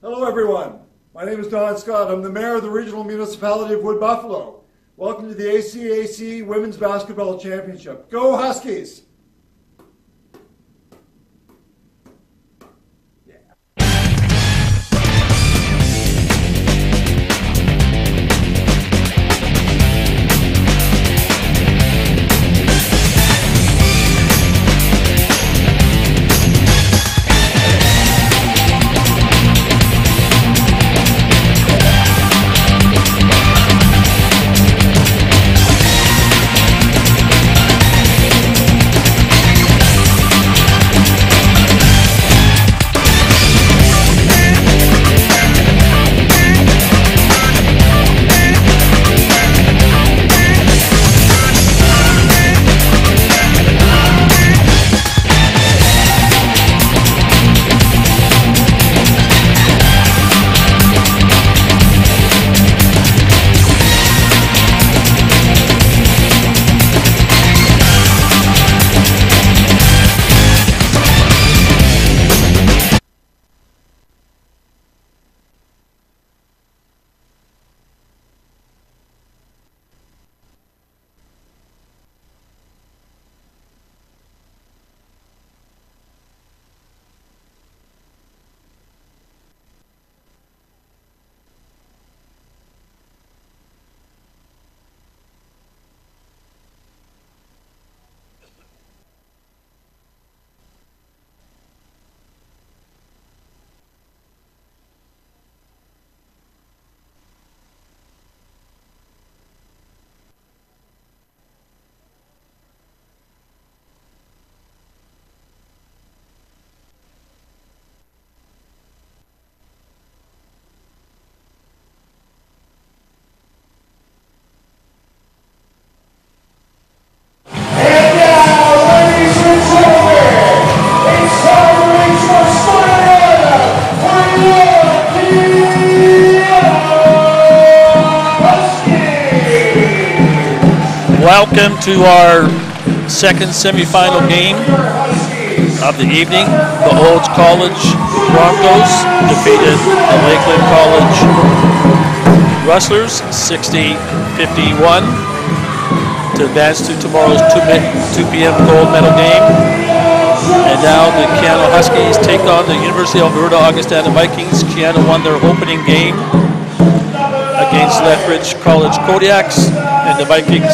Hello everyone, my name is Don Scott. I'm the mayor of the regional municipality of Wood Buffalo. Welcome to the ACAC Women's Basketball Championship. Go Huskies! Welcome to our second semifinal game of the evening. The Olds College Broncos defeated the Lakeland College Rustlers 60-51 to advance to tomorrow's 2 p.m. gold medal game. And now the Keyano Huskies take on the University of Alberta Augustana Vikings. Keyano won their opening game against Lethbridge College Kodiaks, and the Vikings,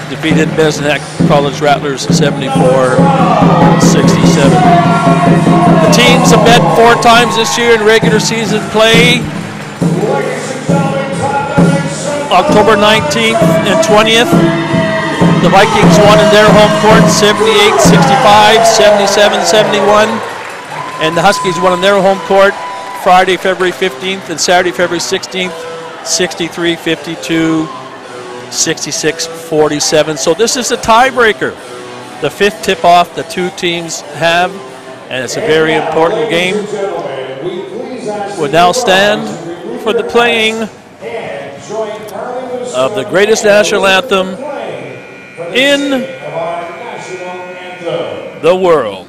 defeated Besnack College Rattlers 74-67. The teams have met 4 times this year in regular season play. October 19th and 20th, the Vikings won in their home court 78-65, 77-71, and the Huskies won in their home court Friday, February 15th and Saturday, February 16th, 63-52, 66-47. So this is a tiebreaker. The 5th tip-off the 2 teams have, and it's a very important game. We now stand for the playing of the greatest national anthem in the world.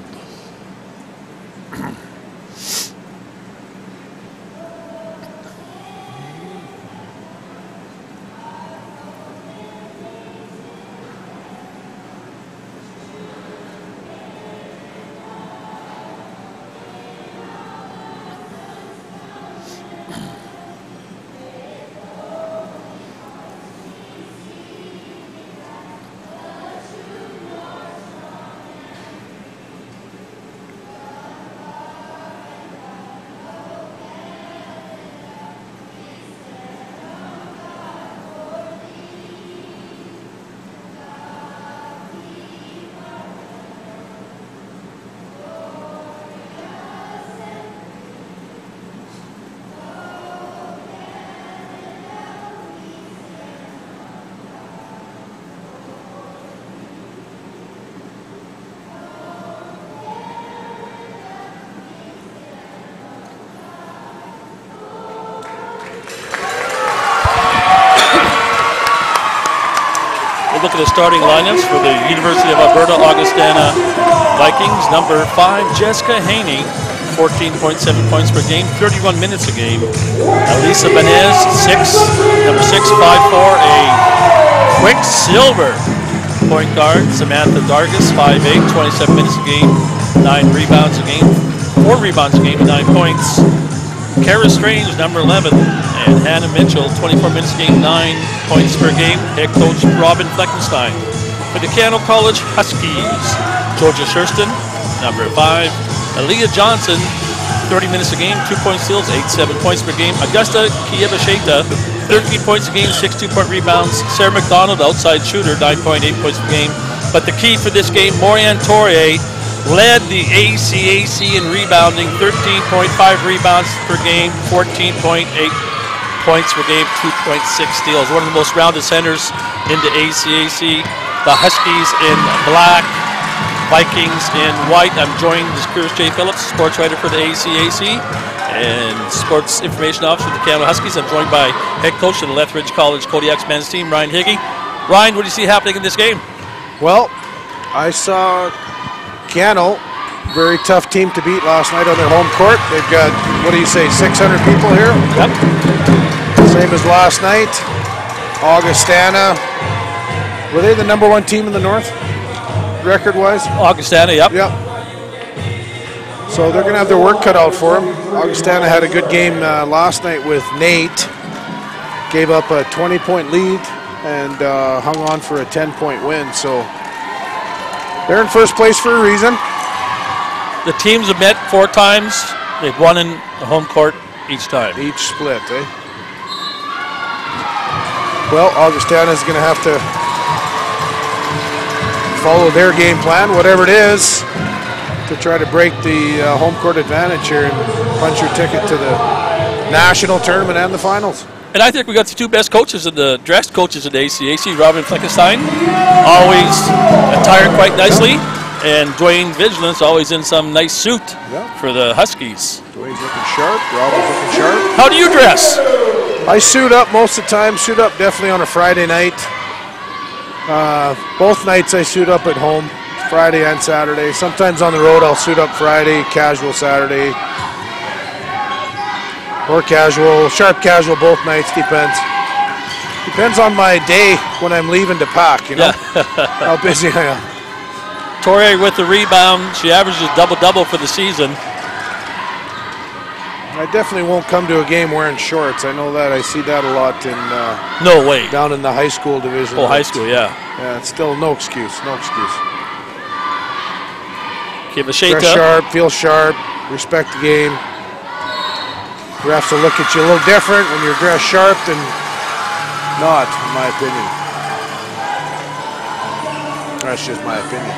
We'll look at the starting lineups for the University of Alberta Augustana Vikings, number 5, Jessica Haney, 14.7 points per game, 31 minutes a game. Elisa Benez, number 6, 5'4", a Quicksilver point guard. Samantha Dargis, 5'8", 27 minutes a game, 9 rebounds a game, 4 rebounds a game, 9 points. Kara Strange, number 11, and Hannah Mitchell, 24 minutes a game, 9 points per game. Head coach Robin Fleckenstein. For the Keyano College Huskies, Georgia Shurston, number 5. Aaliyah Johnson, 30 minutes a game, 2-point steals, 7 points per game. Augusta Kievasheta, 13 points a game, 6 2-point rebounds. Sarah McDonald, outside shooter, 9.8 points per game. But the key for this game, Morian Torre led the ACAC in rebounding, 13.5 rebounds per game, 14.8 points per game, 2.6 steals. One of the most rounded centers in the ACAC. The Huskies in black, Vikings in white. I'm joined with Chris J. Phillips, sports writer for the ACAC and sports information officer for the Keyano Huskies. I'm joined by head coach of the Lethbridge College Kodiak's men's team, Ryan Higgy. Ryan, what do you see happening in this game? Well, I saw Keyano, very tough team to beat last night on their home court. They've got, 600 people here? Yep. Same as last night. Augustana. Were they the number 1 team in the North, record-wise? Augustana, yep. Yep. So they're going to have their work cut out for them. Augustana had a good game last night with Nate. Gave up a 20-point lead and hung on for a 10-point win. So they're in first place for a reason. The teams have met 4 times. They've won in the home court each time. Each split, eh? Well, Augustana is going to have to follow their game plan, whatever it is, to try to break the home court advantage here and punch your ticket to the national tournament and the finals. And I think we got the 2 best coaches in the dressed coaches in the ACAC. Robin Fleckenstein, always attired quite nicely, and Dwayne Vigilance, always in some nice suit for the Huskies. Dwayne's looking sharp. Robin's looking sharp. How do you dress? I suit up most of the time. Suit up definitely on a Friday night. Both nights I suit up at home, Friday and Saturday. Sometimes on the road I'll suit up Friday, casual Saturday, or casual, sharp casual both nights, depends. Depends on my day when I'm leaving to pack, you know, how busy I am. Torre with the rebound. She averages double-double for the season. I definitely won't come to a game wearing shorts. I know that. I see that a lot in no way down in the high school division. Oh, high school, yeah. Yeah, it's still no excuse. No excuse. Kievasheta. Dress sharp, feel sharp, respect the game. Refs will look at you a little different when you're dressed sharp than not, in my opinion. That's just my opinion.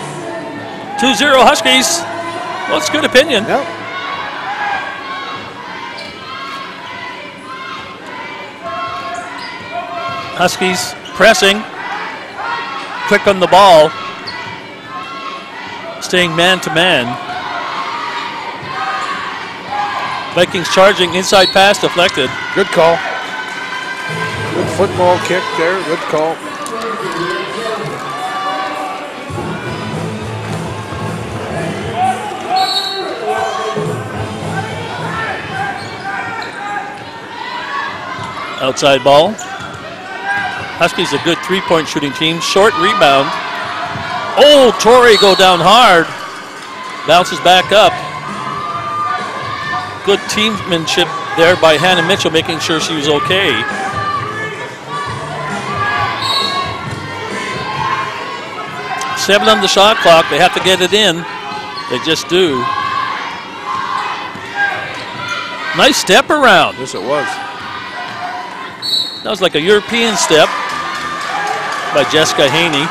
2-0 Huskies. Well, it's a good opinion. Yep. Huskies pressing, quick on the ball, staying man-to-man. Vikings charging, inside pass deflected. Good call. Good football kick there, good call. Outside ball. Huskies a good 3-point shooting team. Short rebound. Oh, Torrey go down hard. Bounces back up. Good teammanship there by Hannah Mitchell, making sure she was okay. Seven on the shot clock. They have to get it in. They just do. Nice step around. Yes, it was. That was like a European step by Jessica Haney.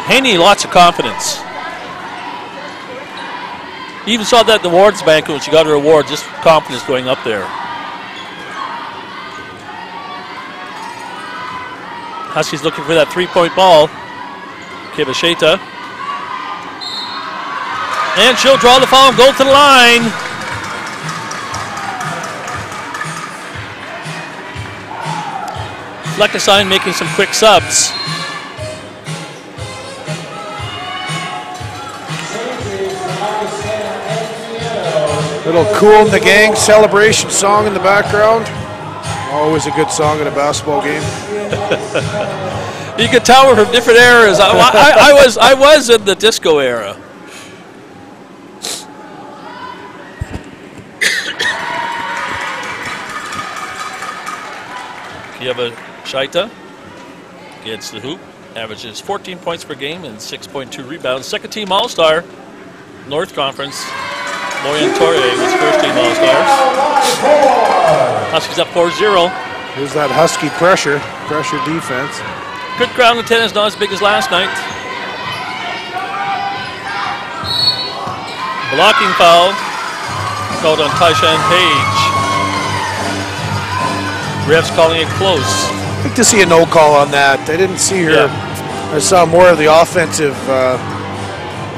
Haney, lots of confidence. You even saw that at the awards banquet when she got her award, just confidence going up there. Huskies looking for that 3-point ball. Kievasheta. And she'll draw the foul and go to the line. Fleckenstein making some quick subs. Little Cool and the Gang celebration song in the background. Always a good song in a basketball game. You can tell we're from different eras. I was in the disco era. Keyano Volleyball gets the hoop, averages 14 points per game and 6.2 rebounds. Second team All-Star, North Conference. Moyen Torre was first team All-Stars. Huskies up 4-0. Here's that Husky pressure defense. Good crowd in attendance, not as big as last night. Blocking foul called on Tyshawn Page. Refs calling it close. I'd like to see a no call on that. I didn't see her. Yeah. I saw more of the offensive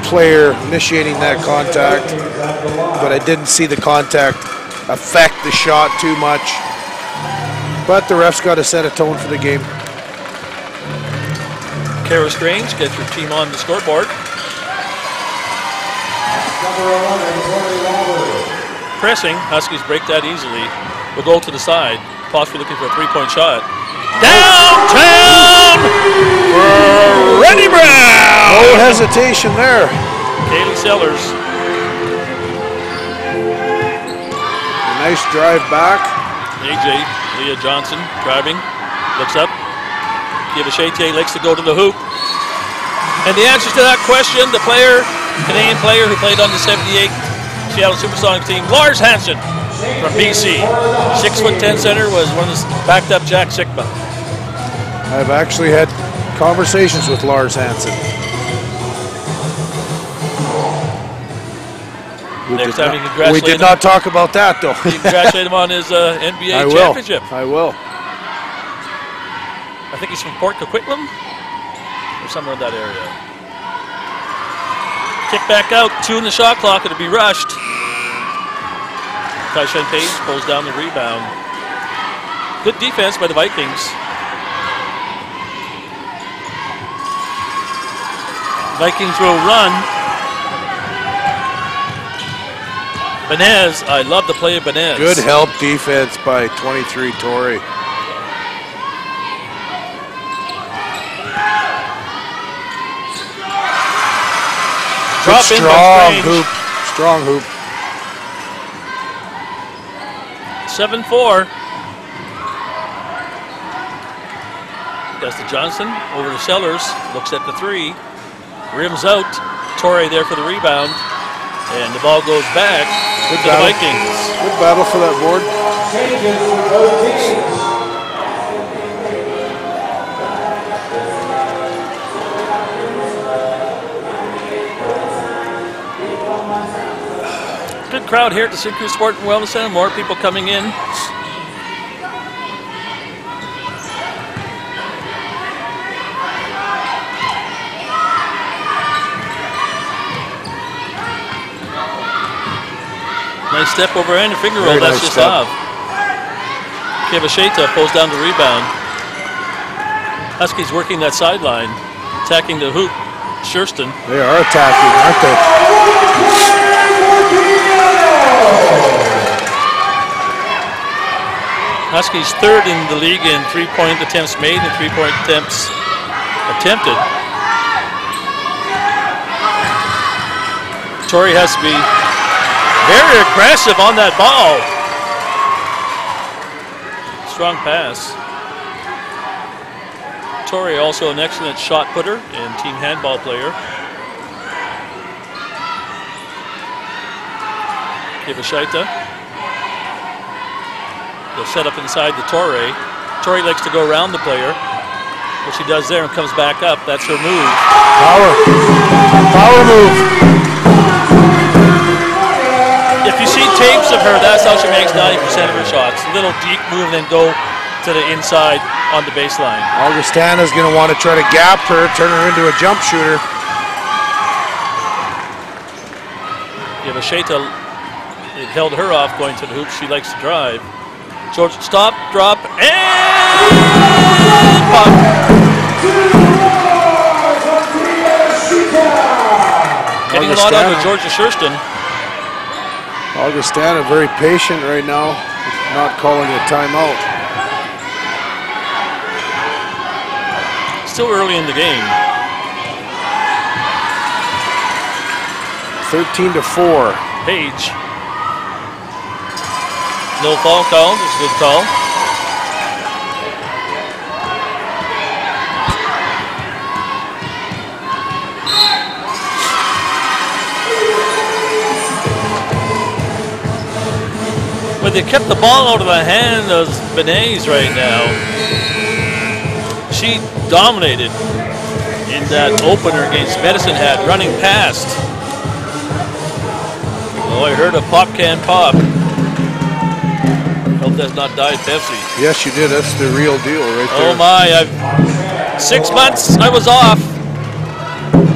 player initiating that contact, but I didn't see the contact affect the shot too much. But the ref's got to set a tone for the game. Kara Strange gets her team on the scoreboard. Pressing, Huskies break that easily. We'll go to the side. Possibly looking for a three-point shot. Downtown for Rennie Brown! No hesitation there. Kaylee Sellers. A nice drive back. AJ, Leah Johnson driving, looks up. Kiyavashete likes to go to the hoop. And the answers to that question, the player, Canadian player who played on the 78 Seattle Supersonics team, Lars Hansen from BC. 6'10" center, was one of the backed up Jack Sikma. I've actually had conversations with Lars Hansen. We did not talk about that, though. You congratulate him on his NBA championship. I will. I think he's from Port Coquitlam or somewhere in that area. Kick back out, 2 in the shot clock, it'll be rushed. Tyshawn Page pulls down the rebound. Good defense by the Vikings. Vikings will run. Benez, I love the play of Benez. Good help defense by 23 Torrey. Drop in strong hoop. Strong hoop. 7-4. Gets to Johnson, over to Sellers, looks at the three, rims out, Torrey there for the rebound, and the ball goes back to the Vikings. Good battle for that board. Good crowd here at the Syncruise Sport and Wellness Center, more people coming in. Nice step over and a finger roll, that's just off. Kevasheta pulls down the rebound. Huskies working that sideline, attacking the hoop. Shurston. They are attacking, aren't they? Huskies third in the league in three-point attempts made and three-point attempts attempted. Torrey has to be very aggressive on that ball. Strong pass. Torrey also an excellent shot putter and team handball player. Kivashaita. They'll set up inside the Torrey. Torrey likes to go around the player, which he does there and comes back up. That's her move. Power move. If you see tapes of her, that's how she makes 90% of her shots. A little deep move and then go to the inside on the baseline. Augustana's going to want to try to gap her, turn her into a jump shooter. Kivashaita, it held her off going to the hoop. She likes to drive. George, stop, drop, and pop. Getting a lot out of Georgia Shurston. Augustana very patient right now, not calling a timeout. Still early in the game. 13-4. Page. No foul call. It's a good call. But they kept the ball out of the hand of Benes right now. She dominated in that opener against Medicine Hat, running past. Oh, I heard a pop can pop. Hope that's not Diet Pepsi. Yes, you did. That's the real deal right there. Oh my, 6 months I was off.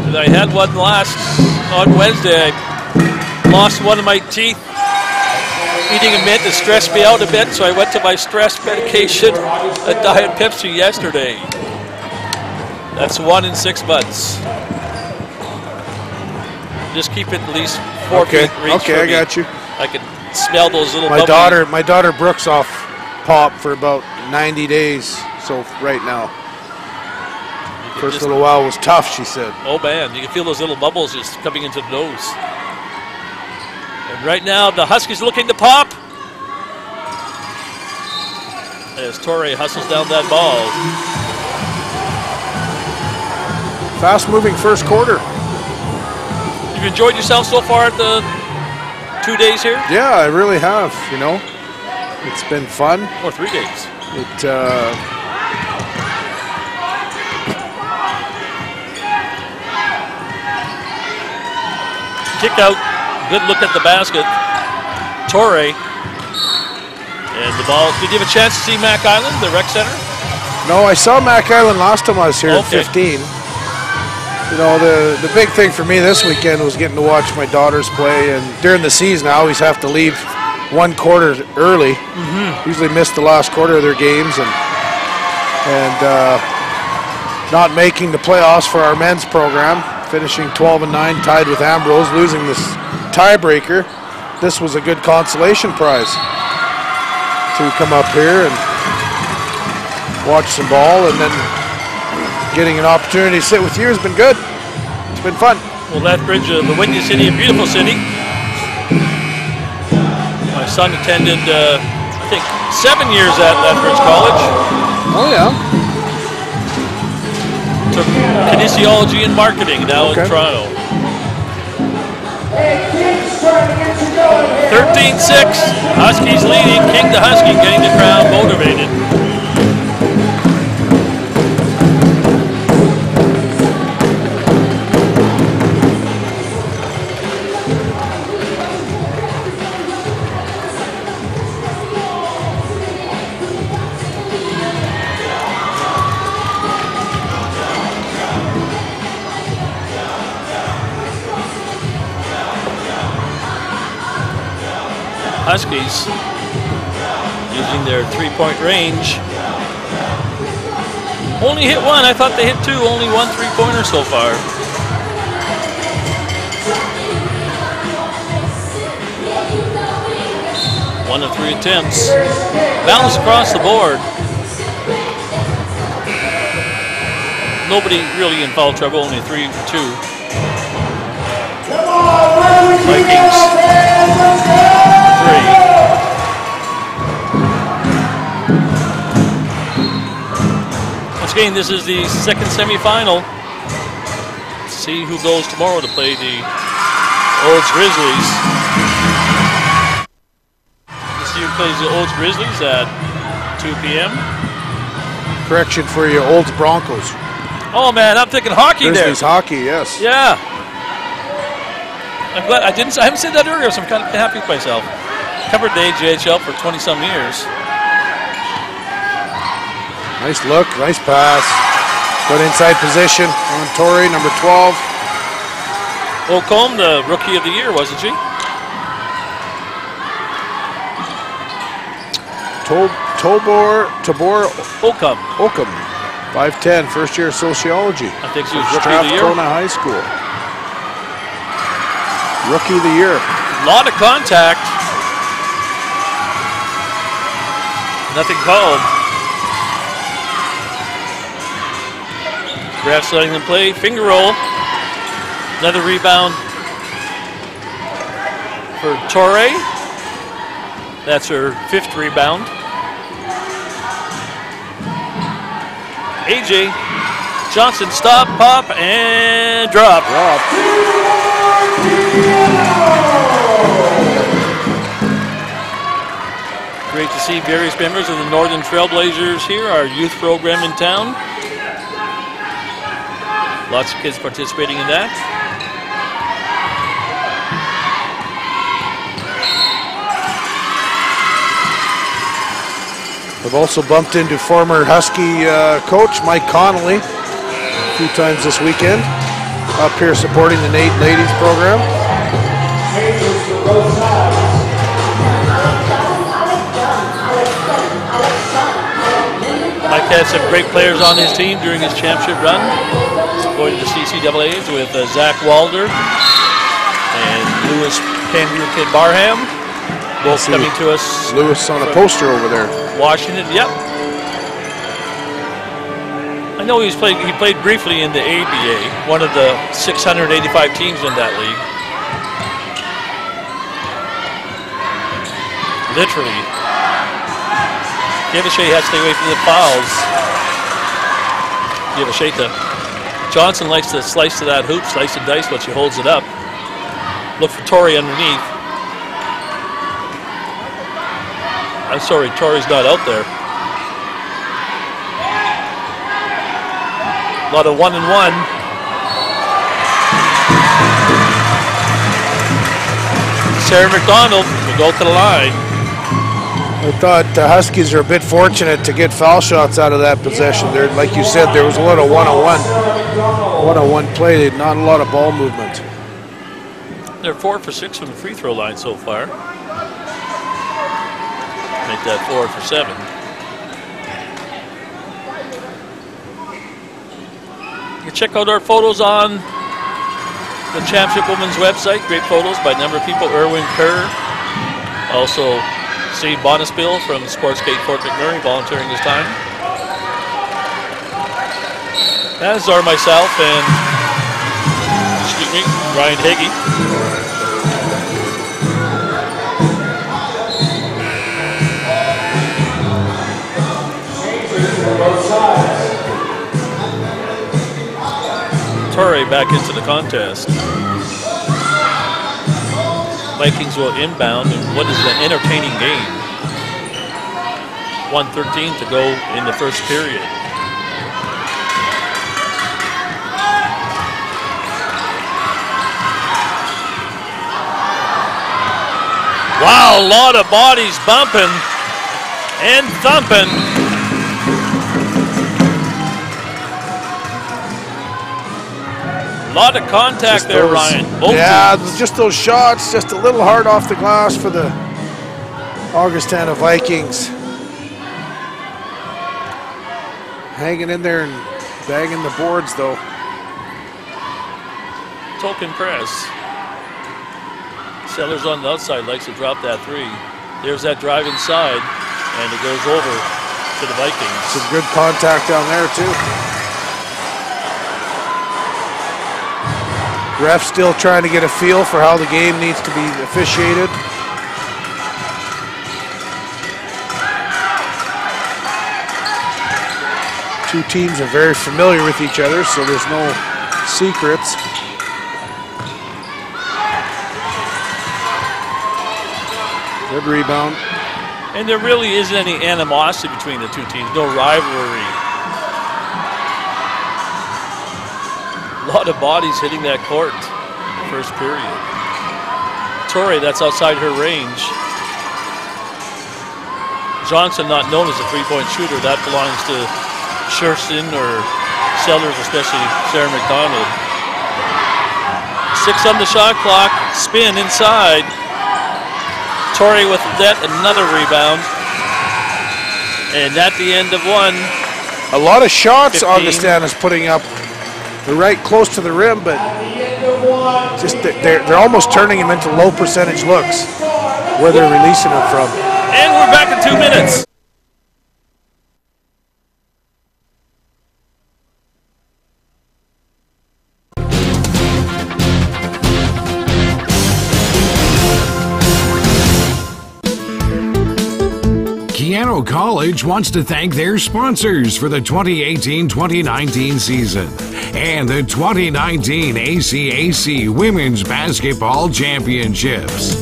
And I had one on Wednesday. I lost one of my teeth. Eating a mint to stress me out a bit, so I went to my stress medication, a Diet Pepsi yesterday. That's 1 in 6 months. Just keep it at least 4 feet reach. Okay, I got you. I can smell those little bubbles. My daughter Brooks off pop for about 90 days. So right now, first little while was tough. She said. Oh man, you can feel those little bubbles just coming into the nose. And right now, the Huskies looking to pop. As Torre hustles down that ball. Fast-moving first quarter. You've enjoyed yourself so far at the 2 days here? Yeah, I really have. You know, it's been fun. Or 3 days. Kick out. Good look at the basket. Torre. And the ball. Did you have a chance to see Mac Island, the rec center? No, I saw Mac Island last time I was here at 15. You know, the big thing for me this weekend was getting to watch my daughters play. And during the season, I always have to leave 1 quarter early. Usually miss the last quarter of their games. And not making the playoffs for our men's program. Finishing 12-9, tied with Ambrose, losing this tiebreaker. This was a good consolation prize to come up here and watch some ball, and then getting an opportunity to sit with you has been good. It's been fun. Well, Lethbridge, the Windy City, a beautiful city. My son attended, I think, 7 years at Lethbridge College. Oh, yeah. Took kinesiology and marketing now in Toronto. 13-6, Huskies leading. King the Husky getting the crowd motivated. Huskies using their three-point range. Only hit one. I thought they hit 2. Only 1 3-pointer so far. One of 3 attempts. Balance across the board. Nobody really in foul trouble. Only 3-2. Vikings. 3. Once again, this is the second semifinal. Let's see who goes tomorrow to play the Olds Grizzlies. Let's see who plays the Olds Grizzlies at 2 p.m. Correction for you, Olds Broncos. Oh man, I'm thinking hockey there. Grizzlies hockey, yes. Yeah. I'm glad I haven't said that earlier, so I'm kind of happy with myself. Covered the AJHL for 20-some years. Nice look, nice pass. Good inside position on Torrey, number 12. Ocombe, the rookie of the year, wasn't she? Tabor Ocombe. 5'10", first year sociology. I think she was rookie of the year. Strathcona High School. Rookie of the year. A lot of contact. Nothing called. Refs letting them play. Finger roll. Another rebound for Torre. That's her 5th rebound. AJ Johnson, stop, pop, and drop. Great to see various members of the Northern Trailblazers here, our youth program in town. Lots of kids participating in that. I've also bumped into former Husky coach Mike Connolly a few times this weekend, up here supporting the Nate ladies program. Mike had some great players on his team during his championship run, going to the CCAAs with Zach Walder and Lewis Kangaroo Kid Barham, both coming to us. Lewis on a poster over there. Washington, yep. I know he played briefly in the ABA, one of the 685 teams in that league. Literally. Givashay has to stay away from the fouls. Givashay, Johnson likes to slice to that hoop, slice and dice, but she holds it up. Look for Torrey underneath. I'm sorry, Torrey's not out there. A lot of 1-and-1. Sarah McDonald will go to the line. I thought the Huskies are a bit fortunate to get foul shots out of that possession. There, like you said, there was a lot of one-on-one play, not a lot of ball movement. They're 4 for 6 from the free throw line so far. Make that 4 for 7. You can check out our photos on the Championship Women's website. Great photos by a number of people. Erwin Kerr, also Steve Bonaspill from Sportsgate Fort McMurray, volunteering his time. As are myself and, Ryan Hagee. Torrey back into the contest. Vikings will inbound in what is an entertaining game. 1:13 to go in the first period. Wow, a lot of bodies bumping and thumping. A lot of contact just there, those, Ryan. Both teams. Just those shots, just a little hard off the glass for the Augustana Vikings. Hanging in there and bagging the boards, though. Token press. Sellers on the outside likes to drop that 3. There's that drive inside, and it goes over to the Vikings. Some good contact down there, too. Ref still trying to get a feel for how the game needs to be officiated. Two teams are very familiar with each other, so there's no secrets. Good rebound. And there really isn't any animosity between the two teams, no rivalry. A lot of bodies hitting that court in the first period. Torrey, that's outside her range. Johnson, not known as a three-point shooter. That belongs to Schurston or Sellers, especially Sarah McDonald. 6 on the shot clock. Spin inside. Torrey with that, another rebound. And at the end of 1. A lot of shots Augustana's putting up. They're right close to the rim, but just they're almost turning them into low percentage looks where they're releasing them from. And we're back in 2 minutes. Keyano College wants to thank their sponsors for the 2018-2019 season and the 2019 ACAC Women's Basketball Championships.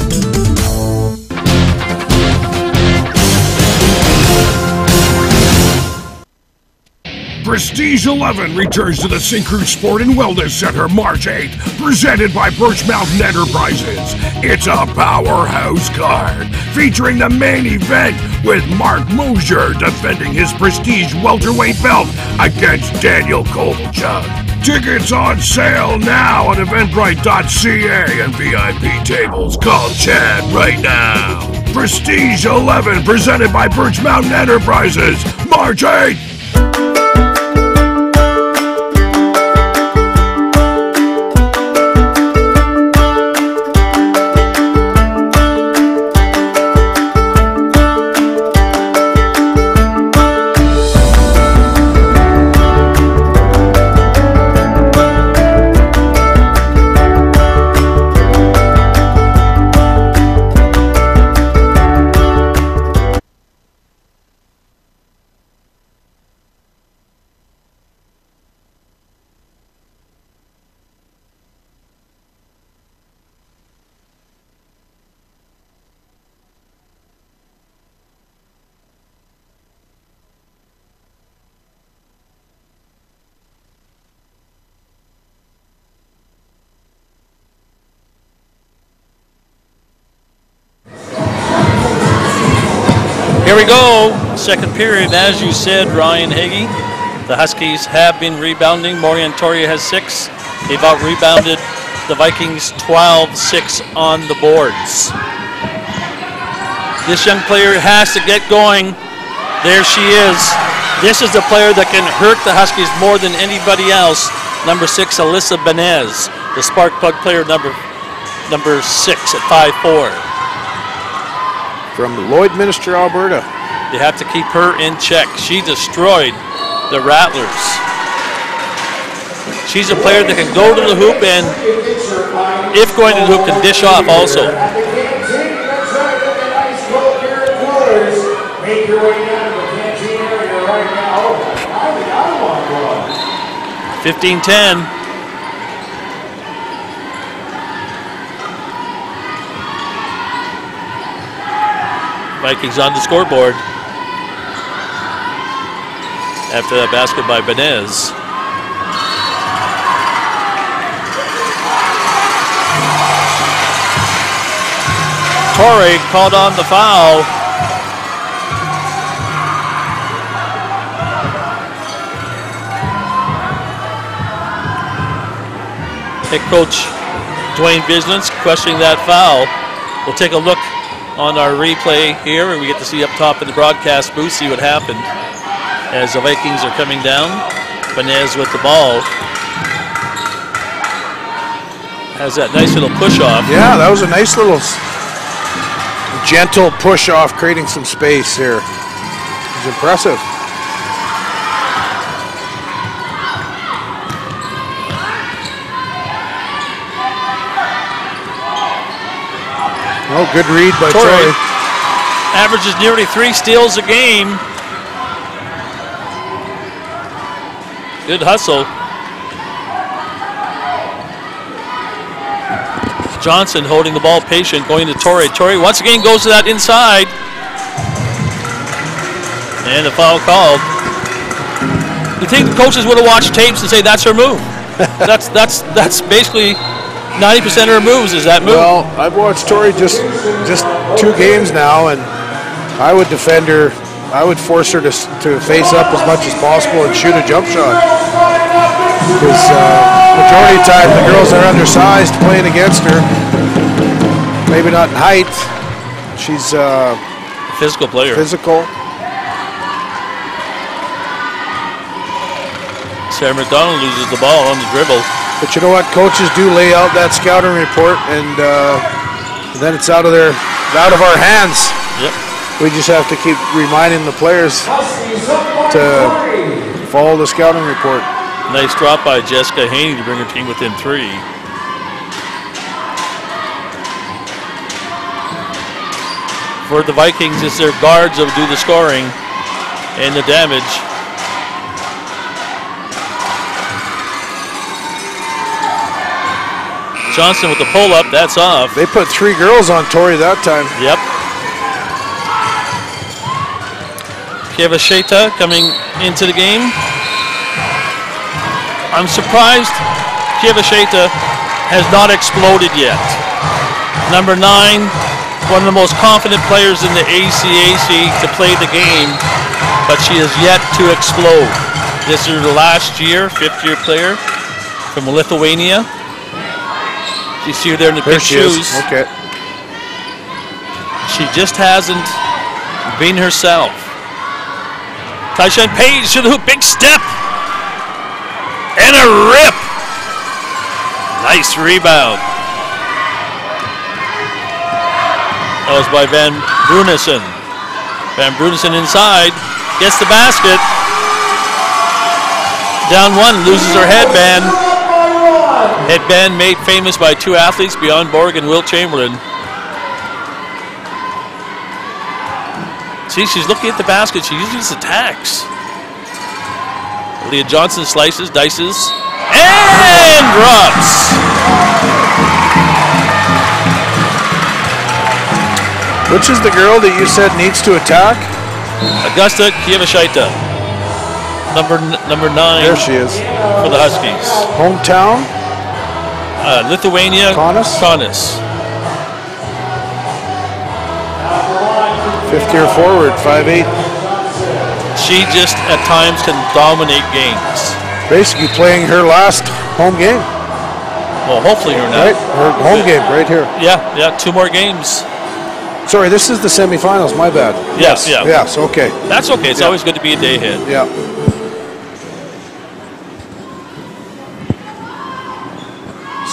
Prestige 11 returns to the Syncrude Sport and Wellness Center March 8th, presented by Birch Mountain Enterprises. It's a powerhouse card featuring the main event with Mark Mosier defending his Prestige welterweight belt against Daniel Kovalchuk. Tickets on sale now at eventbrite.ca and VIP tables. Call Chad right now. Prestige 11 presented by Birch Mountain Enterprises, March 8th. Here we go, second period. As you said, Ryan Hagee, the Huskies have been rebounding. Morian Torre has 6. They've out-rebounded the Vikings 12-6 on the boards. This young player has to get going. There she is. This is the player that can hurt the Huskies more than anybody else. Number 6, Alyssa Benez, the spark plug player, number 6 at 5'4". From Lloydminster, Alberta. They have to keep her in check. She destroyed the Rattlers. She's a player that can go to the hoop and, if going to the hoop, can dish off also. 15-10. Vikings on the scoreboard after that basket by Benez. Torre called on the foul. Head coach Dwayne Bislins questioning that foul. We'll take a look on our replay here, and we get to see up top in the broadcast booth, see what happened as the Vikings are coming down. Benez with the ball. Has that nice little push-off. Yeah, that was a nice little gentle push-off, creating some space here. It was impressive. Oh, good read by Torre. Averages nearly 3 steals a game. Good hustle. Johnson holding the ball patient, going to Torre. Torre once again goes to that inside. And the foul called. You think the coaches would have watched tapes and say that's her move? that's basically 90% of her moves is that move. Well, I've watched Torre just 2 games now, and I would defend her. I would force her to face up as much as possible and shoot a jump shot. Because majority of the time the girls are undersized playing against her. Maybe not in height. She's a physical player. Physical. Sarah McDonald loses the ball on the dribble. But you know what? Coaches do lay out that scouting report, and then it's out of our hands. Yep. We just have to keep reminding the players to follow the scouting report. Nice drop by Jessica Haney to bring her team within 3. for the Vikings. It's their guards that do the scoring and the damage. Johnson with the pull-up, that's off. They put 3 girls on Tori that time. Yep. Kevasheta coming into the game. I'm surprised Kevasheta has not exploded yet. Number 9, one of the most confident players in the ACAC to play the game, but she has yet to explode. This is her last year, 5th-year player from Lithuania. You see her there in the pink shoes. Okay. She just hasn't been herself. Tyshawn Page to the hoop, big step. And a rip. Nice rebound. That was by Van Brunissen. Van Brunissen inside, gets the basket. Down 1, loses her headband. Headband made famous by 2 athletes, Bjorn Borg and Will Chamberlain. See, she's looking at the basket. She usually just attacks. Leah Johnson slices, dices, and drops. Which is the girl that you said needs to attack? Augusta Kiyevashita, number 9. There she is. For the Huskies. Hometown? Lithuania. Kaunas? 5th-year forward, 5'8". She just at times can dominate games. Basically playing her last home game. Well, hopefully her now. Right, her home game right here. Yeah, 2 more games. Sorry, this is the semifinals, my bad. Yes, Yes, okay. That's okay, it's always good to be a day ahead. Yeah.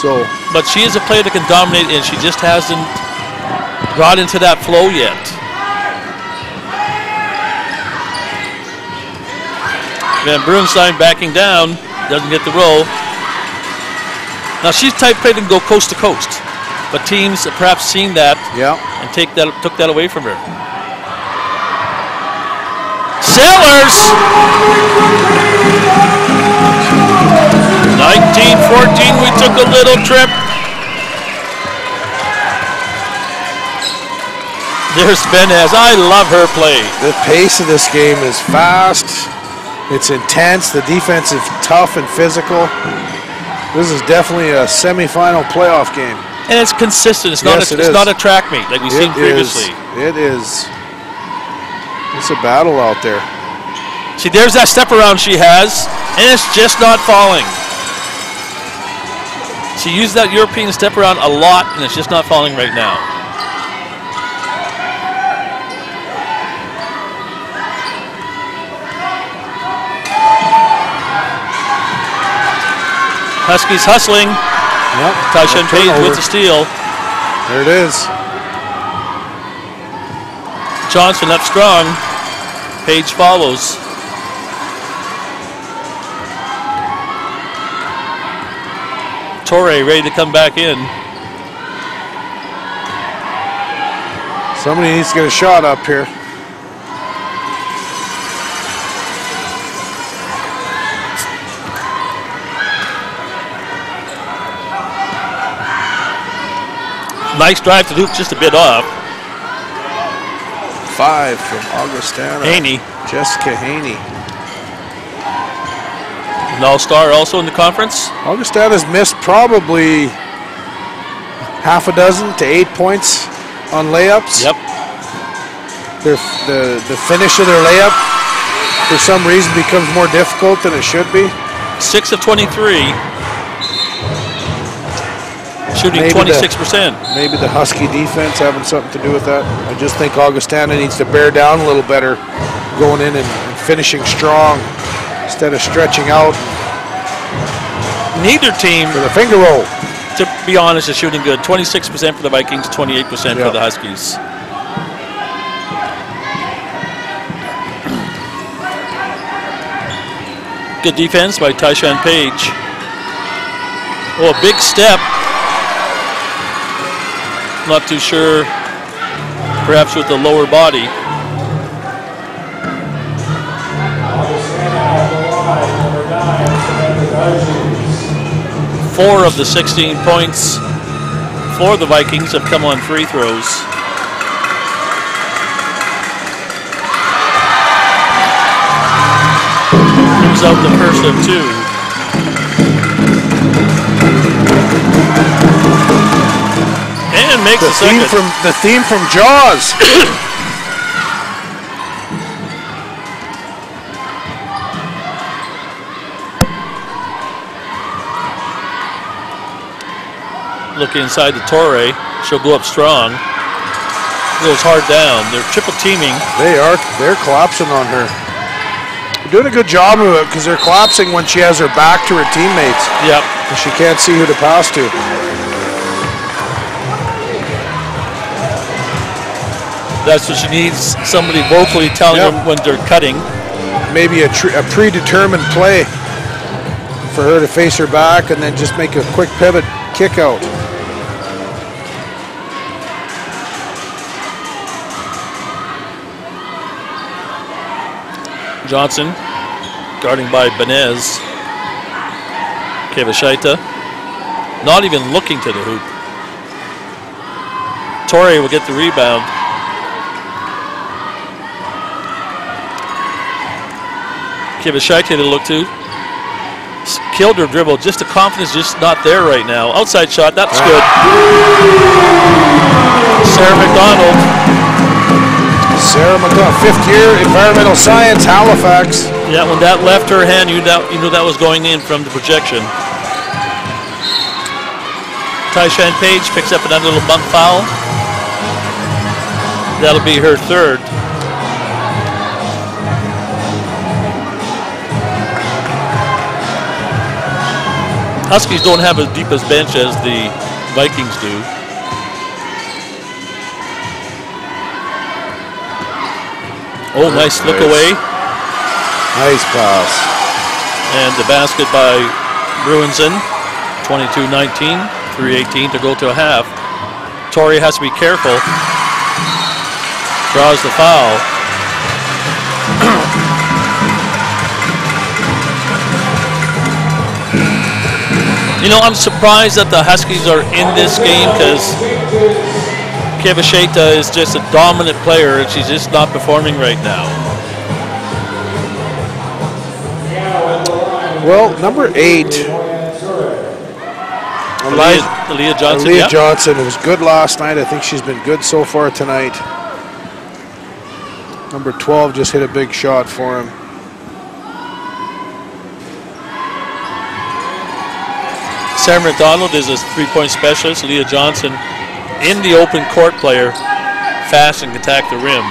So, but she is a player that can dominate, and she just hasn't got into that flow yet. Van Brunstein backing down, doesn't get the roll. Now she's type player that can go coast to coast, but teams have perhaps seen that and took that away from her. Sellers! 19-14, we took a little trip. There's Benez. I love her play. The pace of this game is fast. It's intense. The defense is tough and physical. This is definitely a semifinal playoff game. And it's consistent. It's not a track meet like we've seen previously. It is. It's a battle out there. See, there's that step around she has, and it's just not falling. She used that European step around a lot, and it's just not falling right now. Huskies hustling. Yep. Tyshawn Page with the steal. There it is. Johnson up strong. Page follows. Torre ready to come back in. Somebody needs to get a shot up here. Nice drive to the hoop, just a bit off. 5 from Augustana. Haney. Jessica Haney. An all-star also in the conference. Augustana's missed probably half a dozen to 8 points on layups. Yep. The finish of their layup, for some reason, becomes more difficult than it should be. 6 of 23. Shooting 26%. Maybe the Husky defense having something to do with that. I just think Augustana needs to bear down a little better, going in and finishing strong instead of stretching out. Neither team, for the finger roll, to be honest, is shooting good. 26% for the Vikings, 28% for the Huskies. Good defense by Tyshawn Page. Oh, a big step. Not too sure perhaps with the lower body. Four of the 16 points for the Vikings have come on free throws. Moves out the first of two. And makes the second. The theme from Jaws. Look inside the Torre. She'll go up strong. Goes hard down. They're triple teaming. They are. They're collapsing on her. They're doing a good job of it because they're collapsing when she has her back to her teammates. Yep. And she can't see who to pass to. That's what she needs. Somebody vocally telling them when they're cutting. Maybe a predetermined play for her to face her back and then just make a quick pivot kick out. Johnson guarding by Benez. Kevashaita not even looking to the hoop. Torre will get the rebound. Kevashaita to look to. Killed her dribble. Just the confidence just not there right now. Outside shot. That's good. Sarah McDonald. Sarah McDonald, fifth year, environmental science, Halifax. Yeah, when that left her hand, you knew that was going in from the projection. Tyshawn Page picks up another little bump foul. That'll be her third. Huskies don't have as deep as bench as the Vikings do. Oh, nice look away. Nice pass. And the basket by Bruinson. 22-19, 3:18 to go to a half. Torrey has to be careful. Draws the foul. You know, I'm surprised that the Huskies are in this game because Kevashaita is just a dominant player and she's just not performing right now. Well, number 8. Aaliyah Johnson. Aaliyah Johnson, it was good last night. I think she's been good so far tonight. Number 12 just hit a big shot for him. Sarah McDonald is a three-point specialist. Leah Johnson in the open court player, fast and can attack the rim.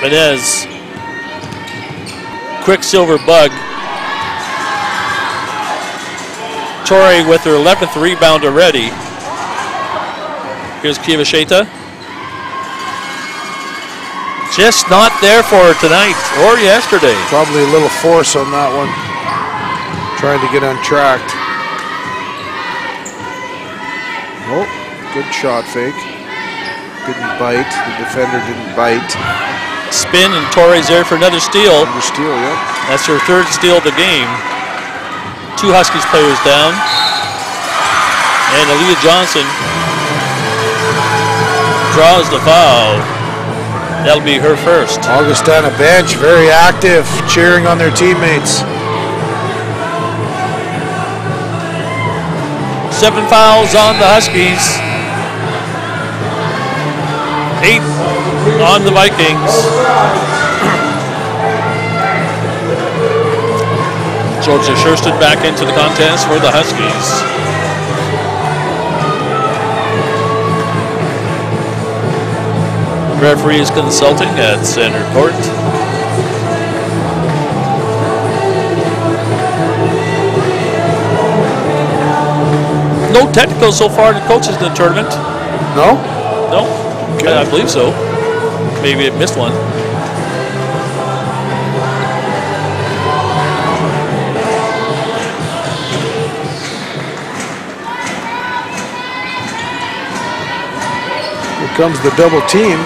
Benez, Quicksilver bug. Torrey with her 11th rebound already. Here's Kevashaita. Just not there for her tonight or yesterday. Probably a little force on that one. Trying to get untracked. Oh, good shot fake. Didn't bite. The defender didn't bite. Spin and Torrey's there for another steal. Another steal, yep. That's her third steal of the game. 2 Huskies players down. And Aaliyah Johnson draws the foul. That'll be her first. Augustana bench, very active, cheering on their teammates. 7 fouls on the Huskies. 8 on the Vikings. Georgia Shurston back into the contest for the Huskies. Referee is consulting at center court. No technicals so far in the coaches in the tournament. No? No, okay. I believe so. Maybe it missed one. comes the double team.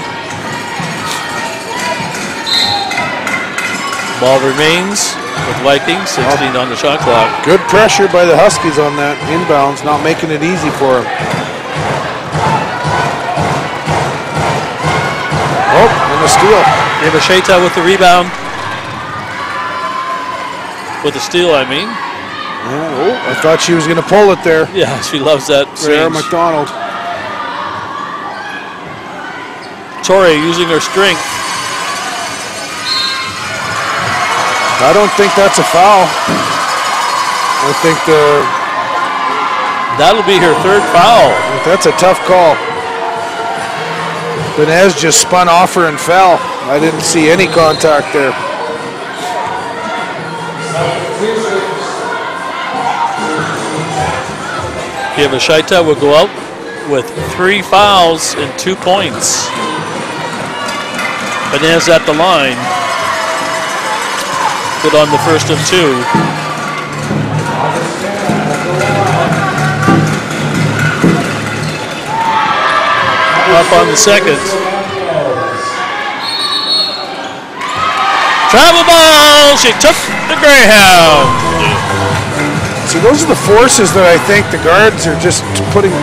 Ball remains with Vikings, 16 on the shot clock. Good pressure by the Huskies on that inbounds, not making it easy for them. Oh, and a steal. Yamashita with the rebound. With the steal, I mean. Yeah, oh, I thought she was going to pull it there. Yeah, she loves that Sarah range. McDonald. Torre using her strength. I don't think that's a foul. I think that'll be her third foul. That's a tough call. Benez just spun off her and fell. I didn't see any contact there. Yamashita will go out with 3 fouls and 2 points. Benez at the line. Good on the first of 2. Up on the second. Travel ball, she took the Greyhound. See, those are the forces that I think the guards are just putting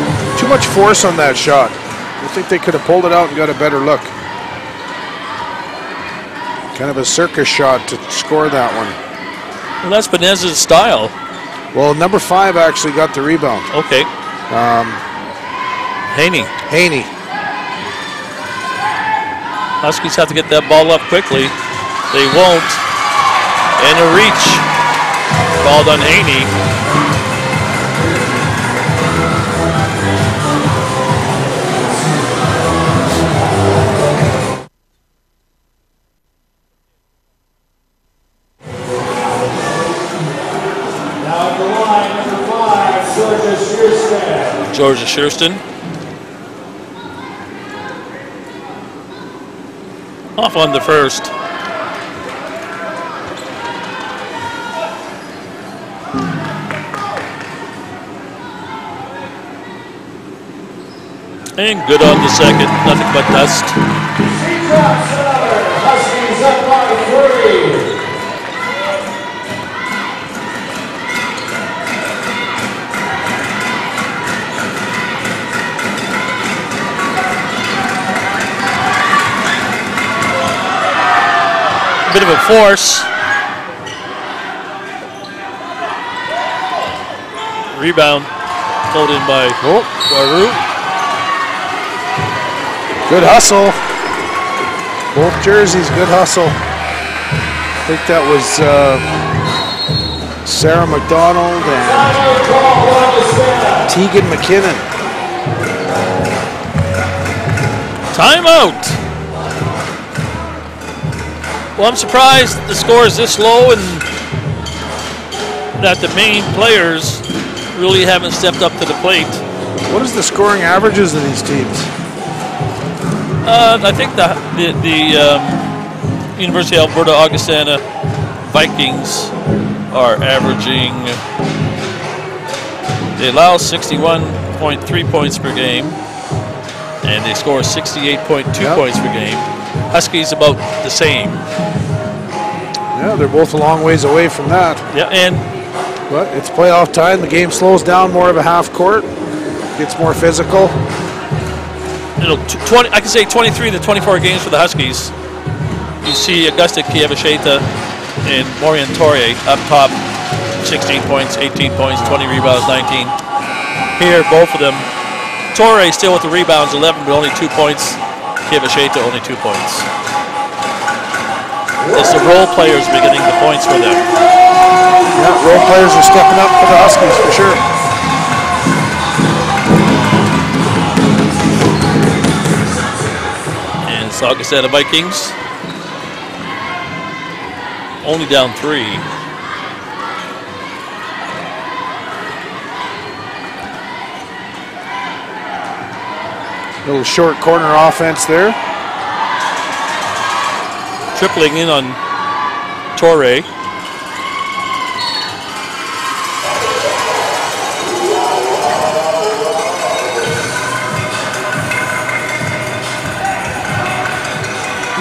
too much force on that shot. I think they could have pulled it out and got a better look. Kind of a circus shot to score that one. Well, that's Benez's style. Well, number 5 actually got the rebound. Okay. Haney. Huskies have to get that ball up quickly. They won't. And a reach. Ball on Haney. Georgia Shearston. Off on the first. And good on the second. Nothing but dust. Huskies up by 3. Bit of a force. Rebound pulled in by Baru. Good hustle. Both jerseys, good hustle. I think that was Sarah McDonald and Tegan McKinnon. Timeout. Well, I'm surprised the score is this low and that the main players really haven't stepped up to the plate. What is the scoring averages of these teams? I think the University of Alberta Augustana Vikings are averaging, they allow 61.3 points per game and they score 68.2 points per game. Huskies about the same. Yeah, they're both a long ways away from that. Yeah, but it's playoff time. The game slows down, more of a half court, gets more physical. I can say 23 to 24 games for the Huskies. You see Augusta Kievasheta and Maureen Torre up top, 16 points, 18 points, 20 rebounds, 19. Here, both of them. Torre still with the rebounds, 11, but only 2 points. Kievasheta only 2 points. It's the role players beginning the points for them. Yeah, role players are stepping up for the Huskies for sure. And it's Augustana Vikings only down 3. Little short corner offense there. Tripling in on Torre.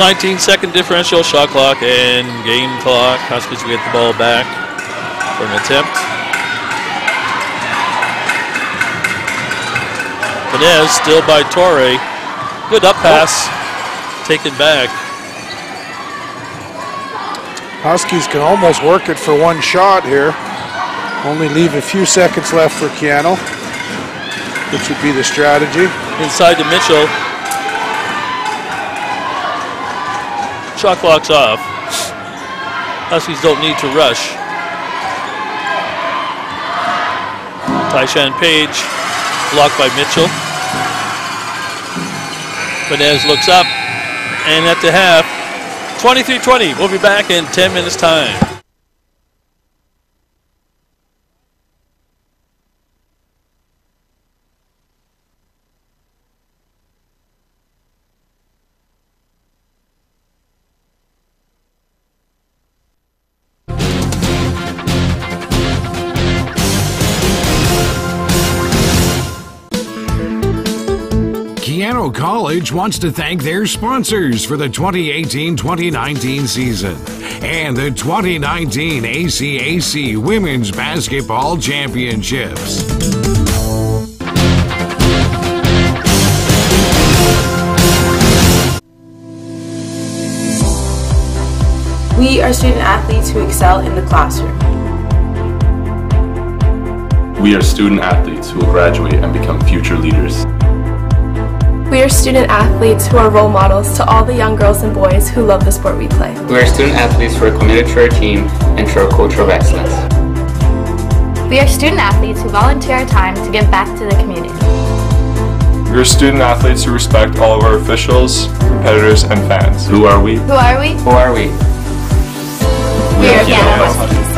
19-second differential, shot clock and game clock. Huskies will get the ball back for an attempt. Benez still by Torre. Good up pass. Taken back. Huskies can almost work it for one shot here. Only leave a few seconds left for Keyano, which would be the strategy. Inside to Mitchell. Shot clock's off. Huskies don't need to rush. Tyshawn Page, blocked by Mitchell. Benez looks up, and at the half, 23-20. We'll be back in 10 minutes' time. Keyano College wants to thank their sponsors for the 2018-2019 season and the 2019 ACAC Women's Basketball Championships. We are student athletes who excel in the classroom. We are student athletes who will graduate and become future leaders. We are student athletes who are role models to all the young girls and boys who love the sport we play. We are student athletes who are committed to our team and to our culture of excellence. We are student athletes who volunteer our time to give back to the community. We are student athletes who respect all of our officials, competitors, and fans. Who are we? Who are we? Who are we? We are Keyano Huskies.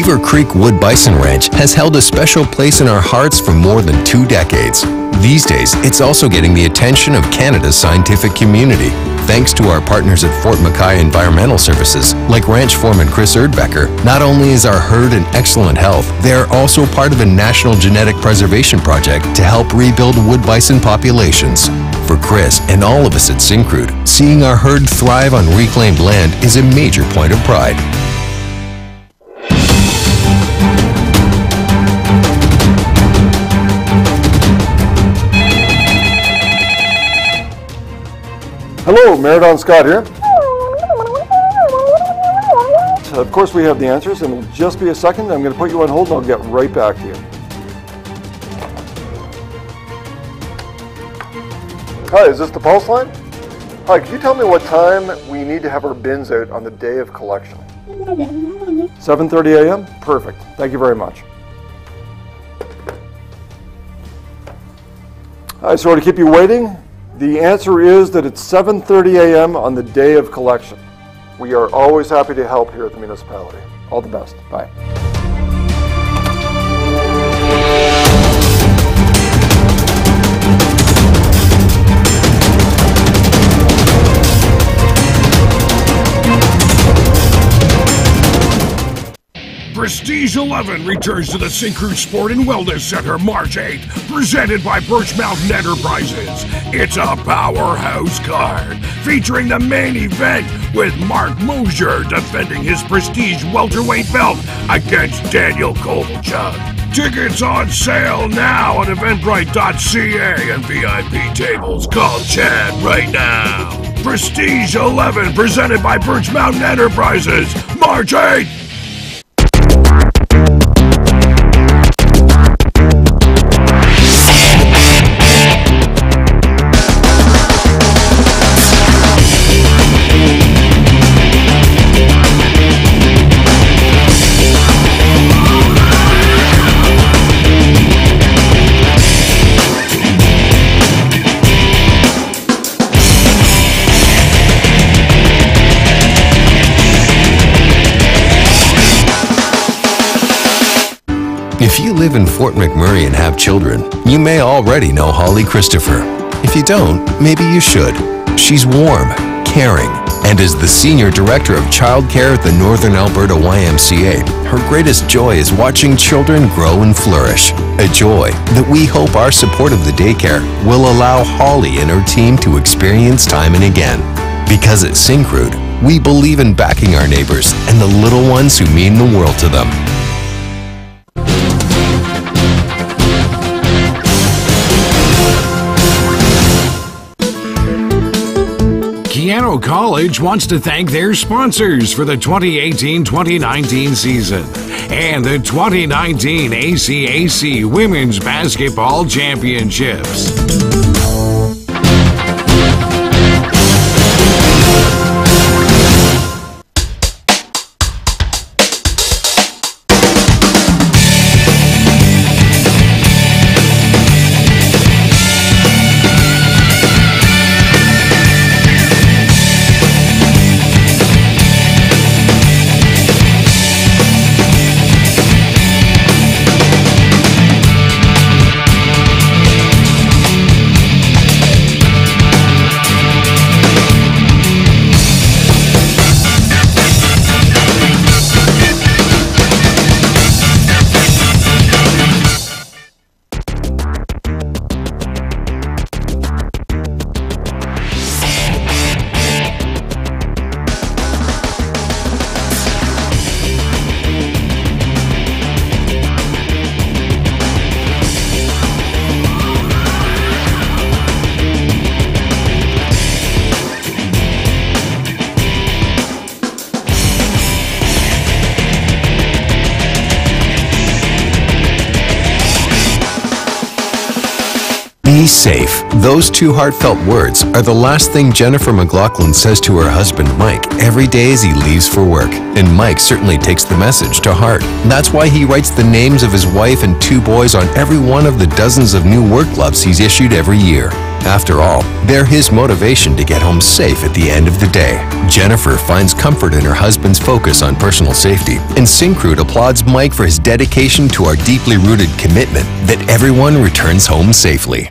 Beaver Creek Wood Bison Ranch has held a special place in our hearts for more than 2 decades. These days, it's also getting the attention of Canada's scientific community. Thanks to our partners at Fort McKay Environmental Services, like ranch foreman Chris Erdbecker, not only is our herd in excellent health, they are also part of a national genetic preservation project to help rebuild wood bison populations. For Chris and all of us at Syncrude, seeing our herd thrive on reclaimed land is a major point of pride. Hello, Mayor Don Scott here. Of course we have the answers, and it'll just be a second. I'm going to put you on hold and I'll get right back to you. Hi, is this the Pulse line? Hi, can you tell me what time we need to have our bins out on the day of collection? 7:30 a.m.? Perfect. Thank you very much. Hi, sorry to keep you waiting. The answer is that it's 7:30 a.m. on the day of collection. We are always happy to help here at the municipality. All the best. Bye. Prestige 11 returns to the Syncrude Sport and Wellness Center March 8th, presented by Birch Mountain Enterprises. It's a powerhouse card, featuring the main event with Mark Mosier defending his Prestige welterweight belt against Daniel Kovalchuk. Tickets on sale now at eventbrite.ca and VIP tables. Call Chad right now. Prestige 11 presented by Birch Mountain Enterprises, March 8th. If you live in Fort McMurray and have children, you may already know Holly Christopher. If you don't, maybe you should. She's warm, caring, and is the Senior Director of Childcare at the Northern Alberta YMCA. Her greatest joy is watching children grow and flourish. A joy that we hope our support of the daycare will allow Holly and her team to experience time and again. Because at Syncrude, we believe in backing our neighbors and the little ones who mean the world to them. Keyano College wants to thank their sponsors for the 2018-2019 season and the 2019 ACAC Women's Basketball Championships. Be safe. Those two heartfelt words are the last thing Jennifer McLaughlin says to her husband, Mike, every day as he leaves for work. And Mike certainly takes the message to heart. That's why he writes the names of his wife and 2 boys on every one of the dozens of new work gloves he's issued every year. After all, they're his motivation to get home safe at the end of the day. Jennifer finds comfort in her husband's focus on personal safety, and Syncrude applauds Mike for his dedication to our deeply rooted commitment that everyone returns home safely.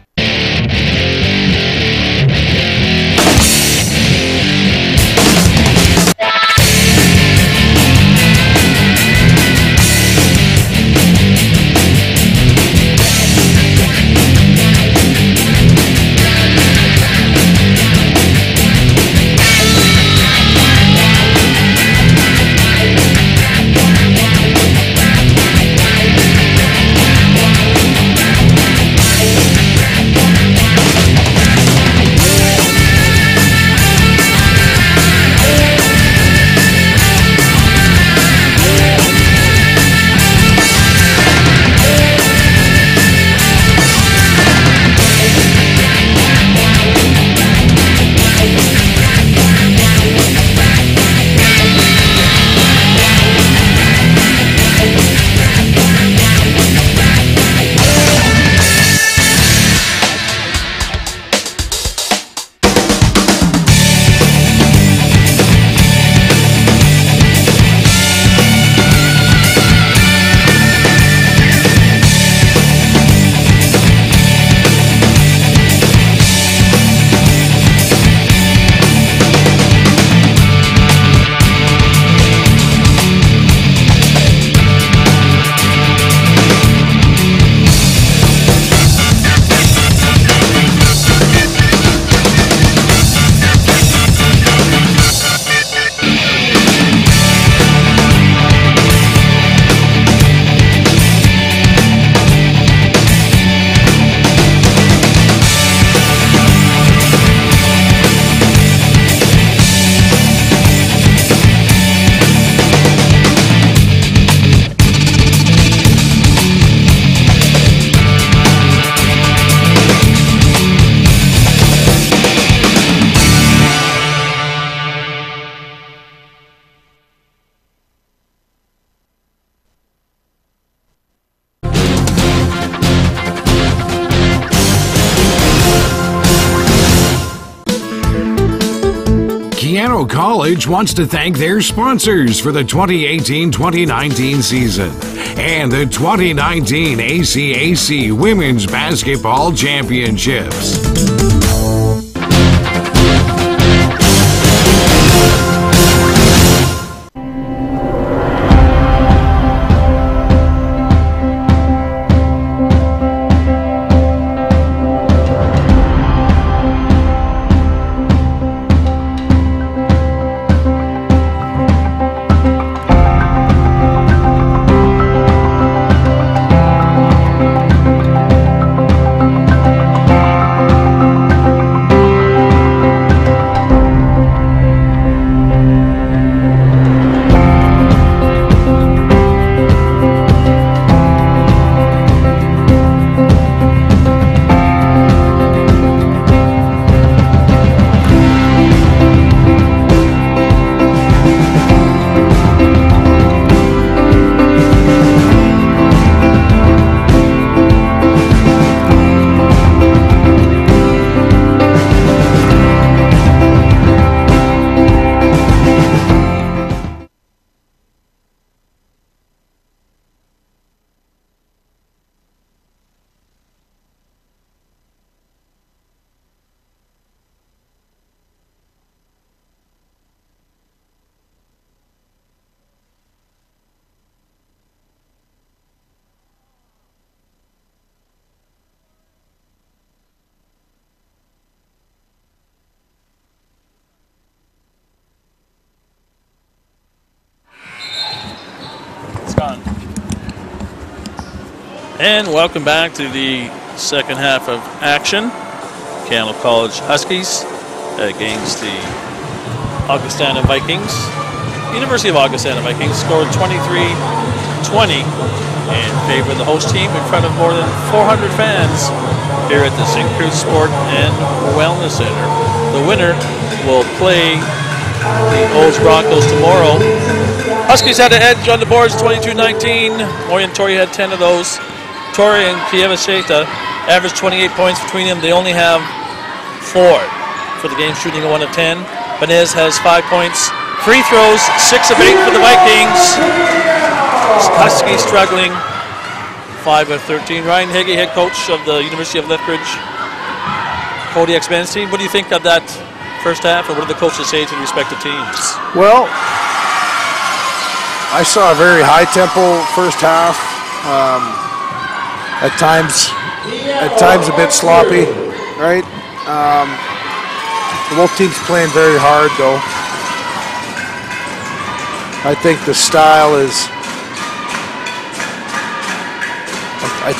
Keyano College wants to thank their sponsors for the 2018-2019 season and the 2019 ACAC Women's Basketball Championships. And welcome back to the second half of action. Keyano College Huskies against the Augustana Vikings. University of Augustana Vikings scored 23-20 in favor of the host team in front of more than 400 fans here at the Syncruise Sport and Wellness Center. The winner will play the Olds Broncos tomorrow. Huskies had an edge on the boards, 22-19. Moy and Torrey had 10 of those. Torrey and Keyano Volleyball averaged 28 points between them. They only have 4 for the game, shooting a 1 of 10. Benez has 5 points. Free throws, 6 of 8 for the Vikings. Huskies struggling, 5 of 13. Ryan Higgy, head coach of the University of Lethbridge Kodiak's men's team. What do you think of that first half, and what do the coaches say to the respective teams? Well, I saw a very high-tempo first half. At times a bit sloppy, right? Both teams playing very hard, though. I think the style is. I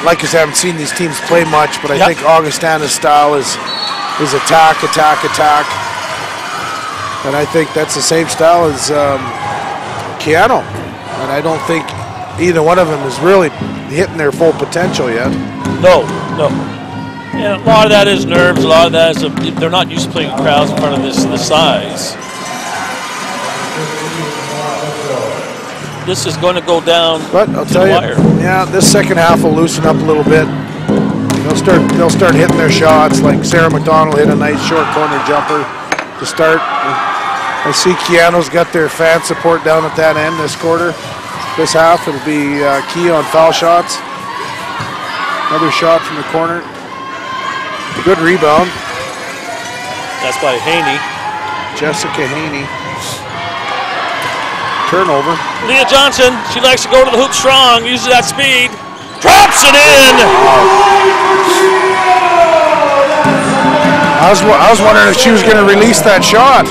like I said, I haven't seen these teams play much, but I think Augustana's style is attack, attack, attack, and I think that's the same style as Keyano, and I don't think either one of them is really hitting their full potential yet. No. And a lot of that is nerves. A lot of that is they're not used to playing crowds in front of this size. This is going to go down. But I'll tell you, yeah, this second half will loosen up a little bit. They'll start hitting their shots. Like Sarah McDonald hit a nice short corner jumper to start. I see Keyano's got their fan support down at that end this quarter. This half it'll be key on foul shots. Another shot from the corner. Good rebound. That's by Haney. Jessica Haney. Turnover. Leah Johnson, she likes to go to the hoop strong, uses that speed. Drops it in! I was wondering if she was going to release that shot.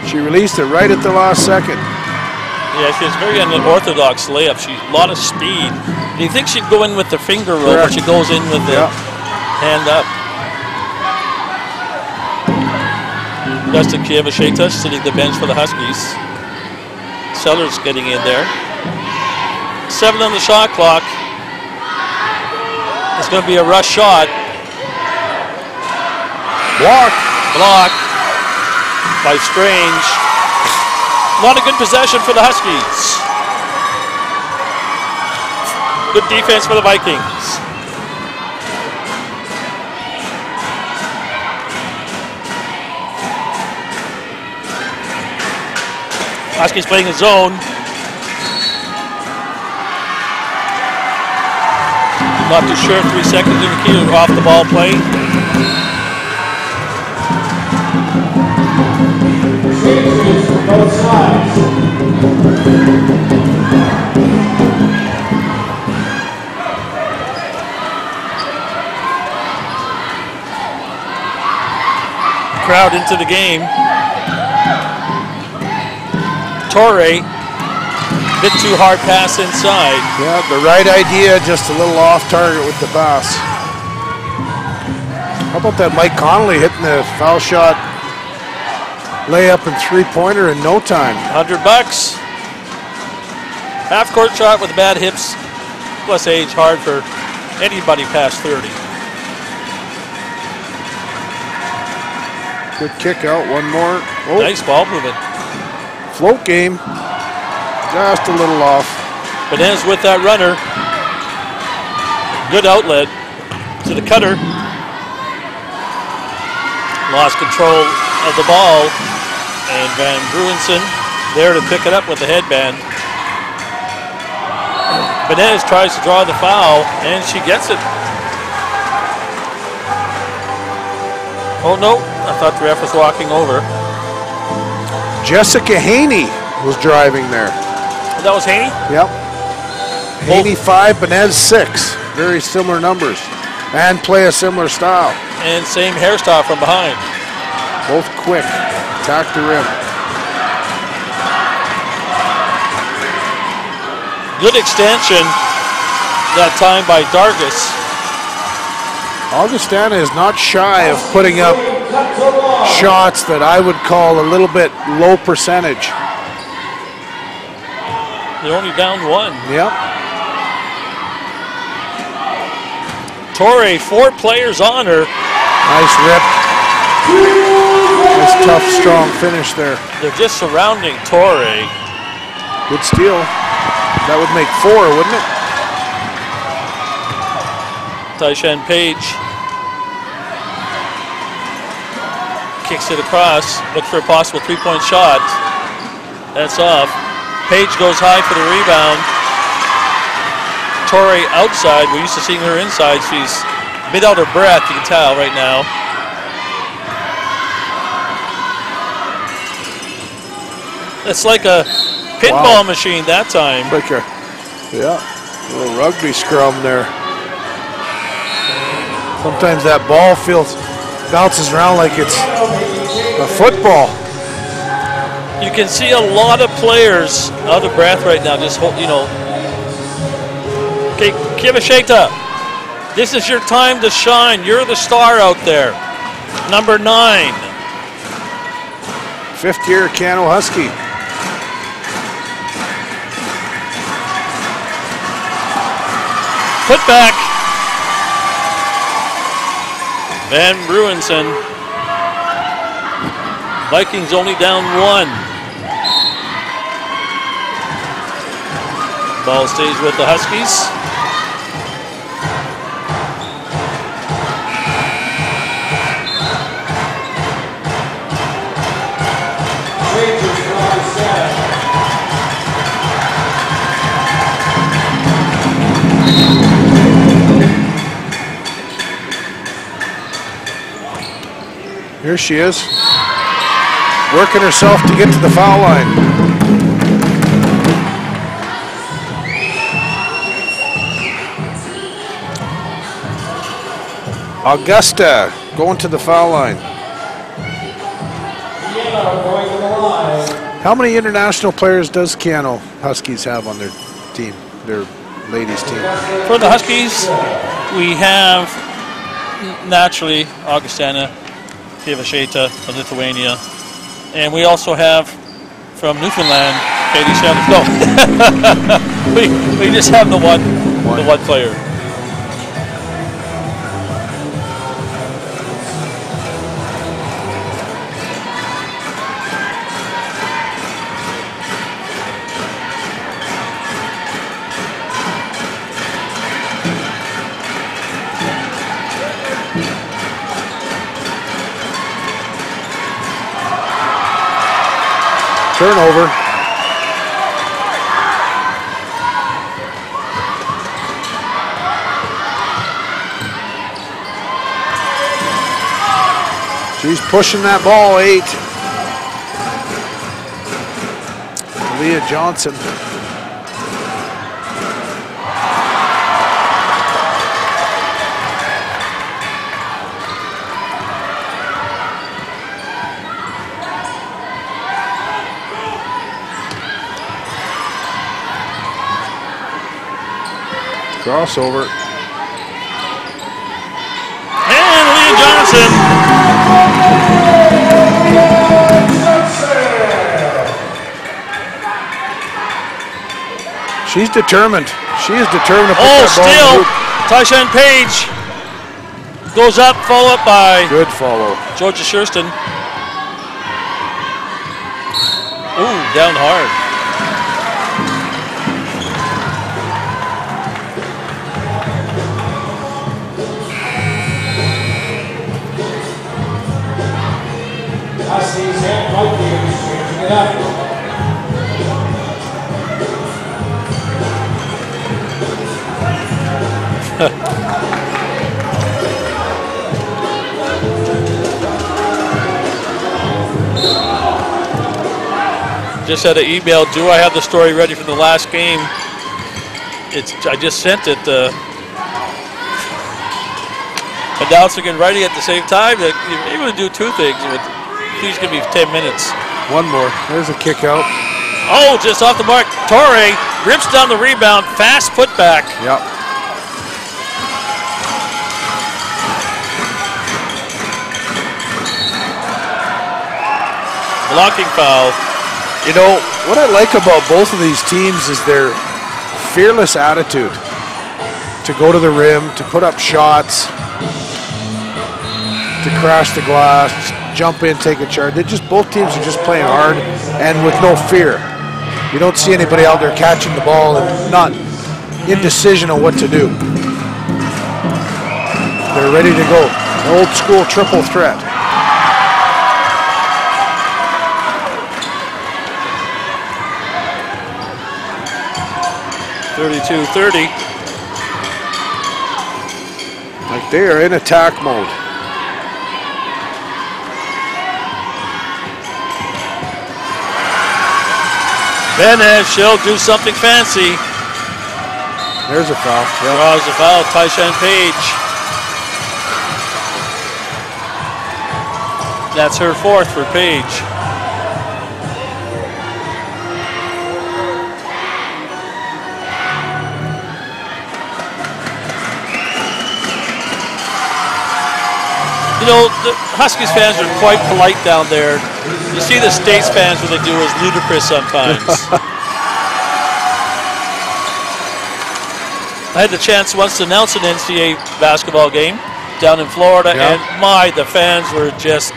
She released it right at the last second. Yeah, she has very unorthodox layup. She's a lot of speed. You think she'd go in with the finger roll, but she goes in with the hand up. Dustin Kievasheta sitting the bench for the Huskies. Sellers getting in there. 7 on the shot clock. It's going to be a rush shot. Block by Strange. A lot of good possession for the Huskies. Good defense for the Vikings. Huskies playing a zone. Not too sure, 3 seconds in the key, off the ball play. Both sides. Crowd into the game. Torrey, bit too hard pass inside. Yeah, the right idea, just a little off target with the pass. How about that Mike Connolly hitting the foul shot, layup and 3-pointer in no time. $100. Half court shot with bad hips, plus age, hard for anybody past 30. Good kick out, one more. Oh. Nice ball movement. Float game, just a little off. Benez with that runner. Good outlet to the cutter. Lost control of the ball. And Van Bruinson there to pick it up with the headband. Benez tries to draw the foul, and she gets it. Oh no, I thought the ref was walking over. Jessica Haney was driving there. That was Haney? Yep. Haney 5, Benez 6. Very similar numbers. And play a similar style. And same hairstyle from behind. Both quick. Attack the rim. Good extension that time by Dargis. Augustana is not shy of putting up shots that I would call a little bit low percentage. They're only down 1. Yep. Torrey, 4 players on her. Nice rip. Nice tough, strong finish there. They're just surrounding Torrey. Good steal. That would make 4, wouldn't it? Tyshan Page kicks it across. Look for a possible 3-point shot. That's off. Page goes high for the rebound. Torrey outside. We're used to seeing her inside. She's a bit out of breath, you can tell right now. It's like a pinball machine that time. Like a, yeah, little rugby scrum there. Sometimes that ball bounces around like it's a football. You can see a lot of players out of breath right now. Just hold, you know. Okay, Kivasheta, this is your time to shine. You're the star out there. Number 9. 5th year Keyano Husky. Put back. Van Bruinson. Vikings only down 1. Ball stays with the Huskies. Here she is, working herself to get to the foul line. Augusta going to the foul line. How many international players does Keyano Huskies have on their team, their ladies team? For the Huskies, we have naturally Augustana Kivasheta of Lithuania, and we also have from Newfoundland, Katie Sanders. No, we just have the one player. Turnover. She's pushing that ball, 8. Leah Johnson. Crossover. And Leah Johnson. She's determined. She is determined to put that ball in the hoop. Tyshan Page goes up, follow up by good follow. Georgia Schurston. Ooh, down hard. Just had an email, do I have the story ready for the last game? I just sent it. Announcing and writing at the same time. That you're able to do 2 things. Please give me 10 minutes. One more. There's a kick out. Oh, just off the mark. Torrey rips down the rebound. Fast putback. Yep. Blocking foul. You know, what I like about both of these teams is their fearless attitude. to go to the rim, to put up shots, to crash the glass, jump in, take a charge. Both teams are just playing hard and with no fear. You don't see anybody out there catching the ball and not indecision on what to do. They're ready to go. An old school triple threat. (32-30). Like they are in attack mode. Benev, she'll do something fancy. There's a foul. Yep. Draws a foul, Tyshawn Page. That's her fourth for Page. You know, the Huskies fans are quite polite down there. You see the States fans, what they do is ludicrous sometimes. I had the chance once to announce an NCAA basketball game down in Florida, and the fans were just,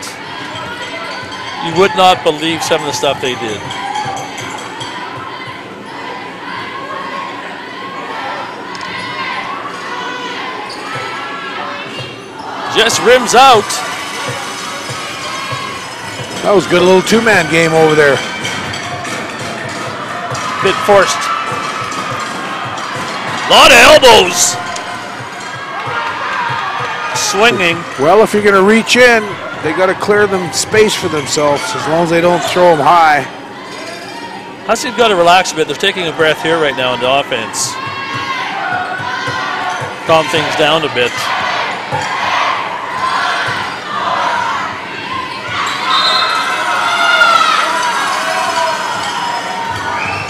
you would not believe some of the stuff they did. Just rims out. That was good, a little two-man game over there. Bit forced. Lot of elbows. Swinging. Well, if you're going to reach in, they got to clear them space for themselves as long as they don't throw them high. Huskies got to relax a bit. They're taking a breath here right now in the offense. Calm things down a bit.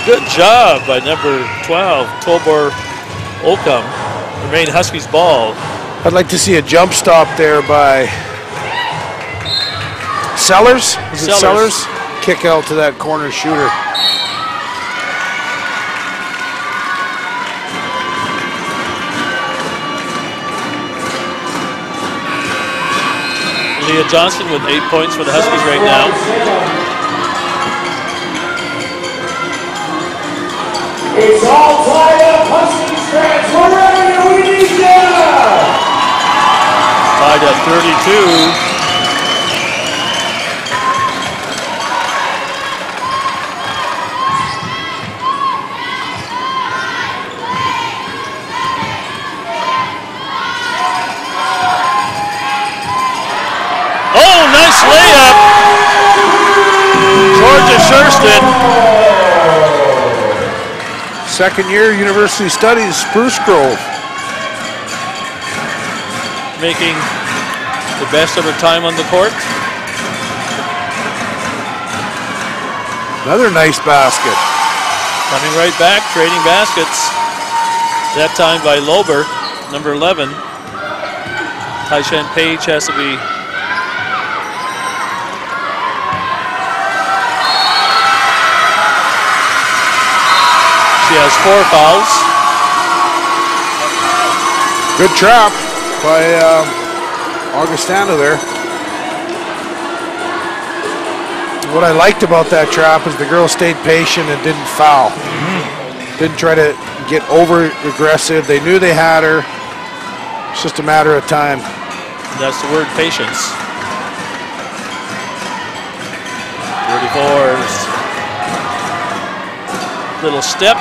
Good job by number 12, Tobor Okum. Remain Huskies ball. I'd like to see a jump stop there by Sellers. Is it Sellers? Kick out to that corner shooter. Leah Johnson with 8 points for the Huskies right now. It's all tied up, Huskies fans. We're ready to win these games. Tied at 32. Oh, nice layup. Georgia Shurston. Second year University Studies, Spruce Grove. Making the best of her time on the court. Another nice basket. Coming right back, trading baskets. That time by Lober, number 11. Tyshawn Page has to be She has 4 fouls. Good trap by Augustana there. What I liked about that trap is the girl stayed patient and didn't foul. Didn't try to get over aggressive. They knew they had her. It's just a matter of time. That's the word, patience. 34. Little step.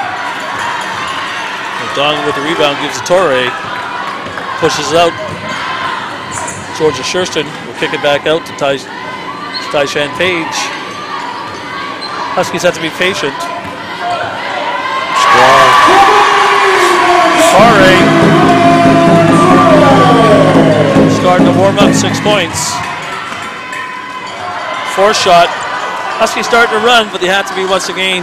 Don with the rebound gives it to Torre. Pushes it out. Georgia Shurston will kick it back out to Tyshawn Page. Huskies have to be patient. Torre starting to warm up, 6 points. 4th shot. Huskies starting to run, but they have to be once again.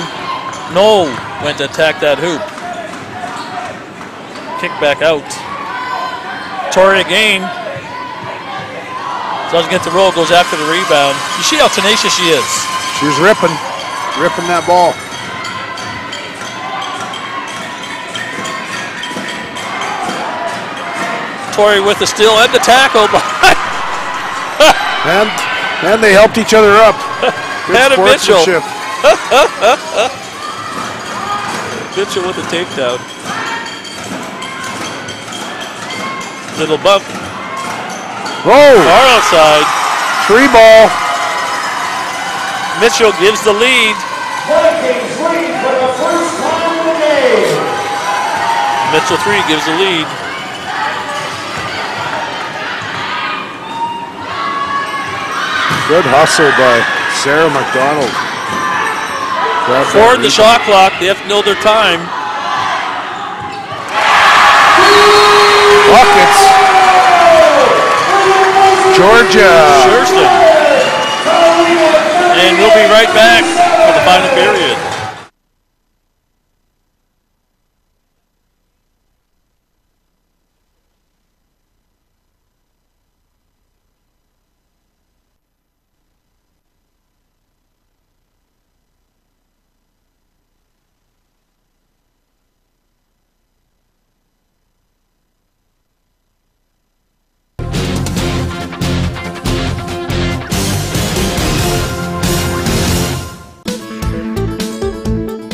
No went to attack that hoop. Kick back out. Torrey again. Doesn't get the roll, goes after the rebound. You see how tenacious she is. She was ripping that ball. Tori with the steal and the tackle. and they helped each other up. Hannah Mitchell. Sportsmanship. Mitchell with the takedown. Little bump. Whoa! Far outside. 3 ball. Mitchell gives the lead. Vikings lead for the first time in the game. Mitchell 3 gives the lead. Good hustle by Sarah McDonald. 4 in the shot clock. They have to know their time. Buckets. Georgia. Shurston. And we'll be right back for the final period.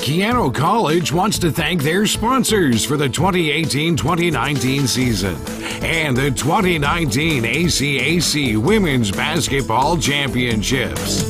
Keyano College wants to thank their sponsors for the 2018-2019 season and the 2019 ACAC Women's Basketball Championships.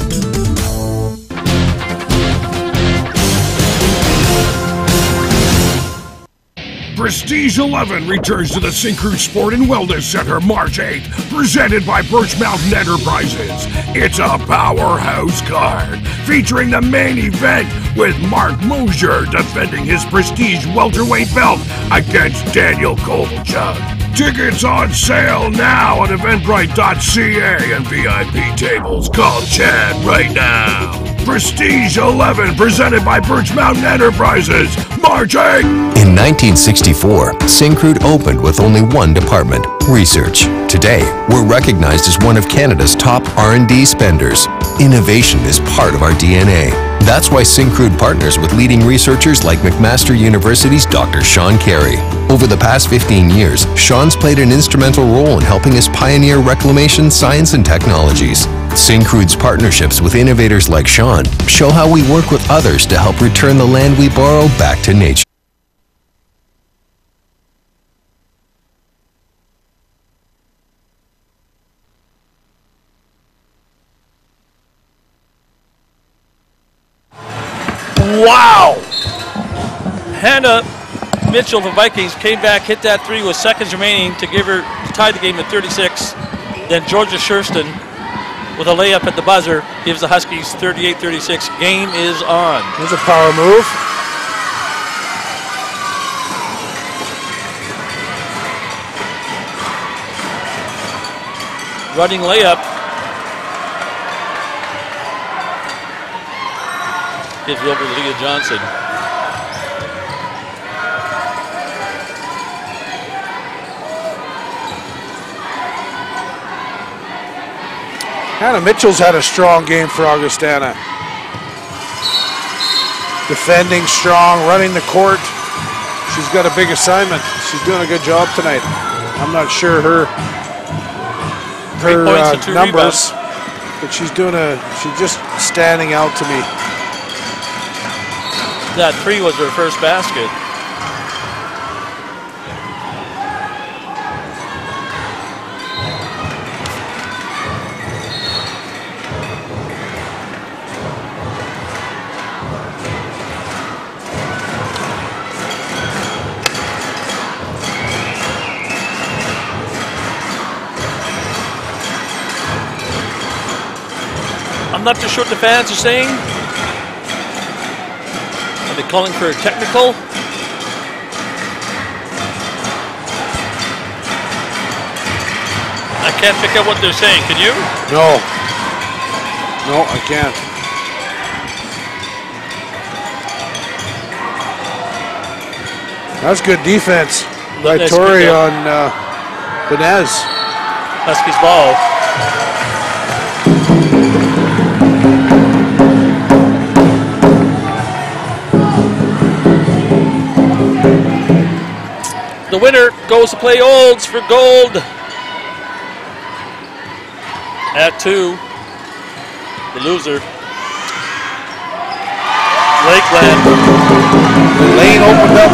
Prestige 11 returns to the Syncrude Sport and Wellness Center March 8th, presented by Birch Mountain Enterprises. It's a powerhouse card featuring the main event with Mark Mosier defending his Prestige welterweight belt against Daniel Kovalchuk. Tickets on sale now at eventbrite.ca and VIP tables. Call Chad right now. Prestige 11 presented by Birch Mountain Enterprises, March 8th. In 1964, Syncrude opened with only one department, research. Today, we're recognized as one of Canada's top R&D spenders. Innovation is part of our DNA. That's why Syncrude partners with leading researchers like McMaster University's Dr. Sean Carey. Over the past 15 years, Sean's played an instrumental role in helping us pioneer reclamation science and technologies. Syncrude's partnerships with innovators like Sean show how we work with others to help return the land we borrow back to nature. Wow! Hannah Mitchell of the Vikings came back, hit that 3 with seconds remaining to tie the game at 36. Then Georgia Shurston with a layup at the buzzer gives the Huskies 38-36. Game is on. There's a power move. Running layup. Gives it over to Leah Johnson. Hannah Mitchell's had a strong game for Augustana. Defending strong, running the court. She's got a big assignment. She's doing a good job tonight. I'm not sure her numbers, but she's just standing out to me. That 3 was her first basket. I'm not too sure what the fans are saying. Are they calling for a technical? I can't pick up what they're saying. Can you? No. No, I can't. That's good defense by Tori on Benez. Huskies ball. The winner goes to play Olds for gold. At 2, the loser. Lakeland. Lane opened up.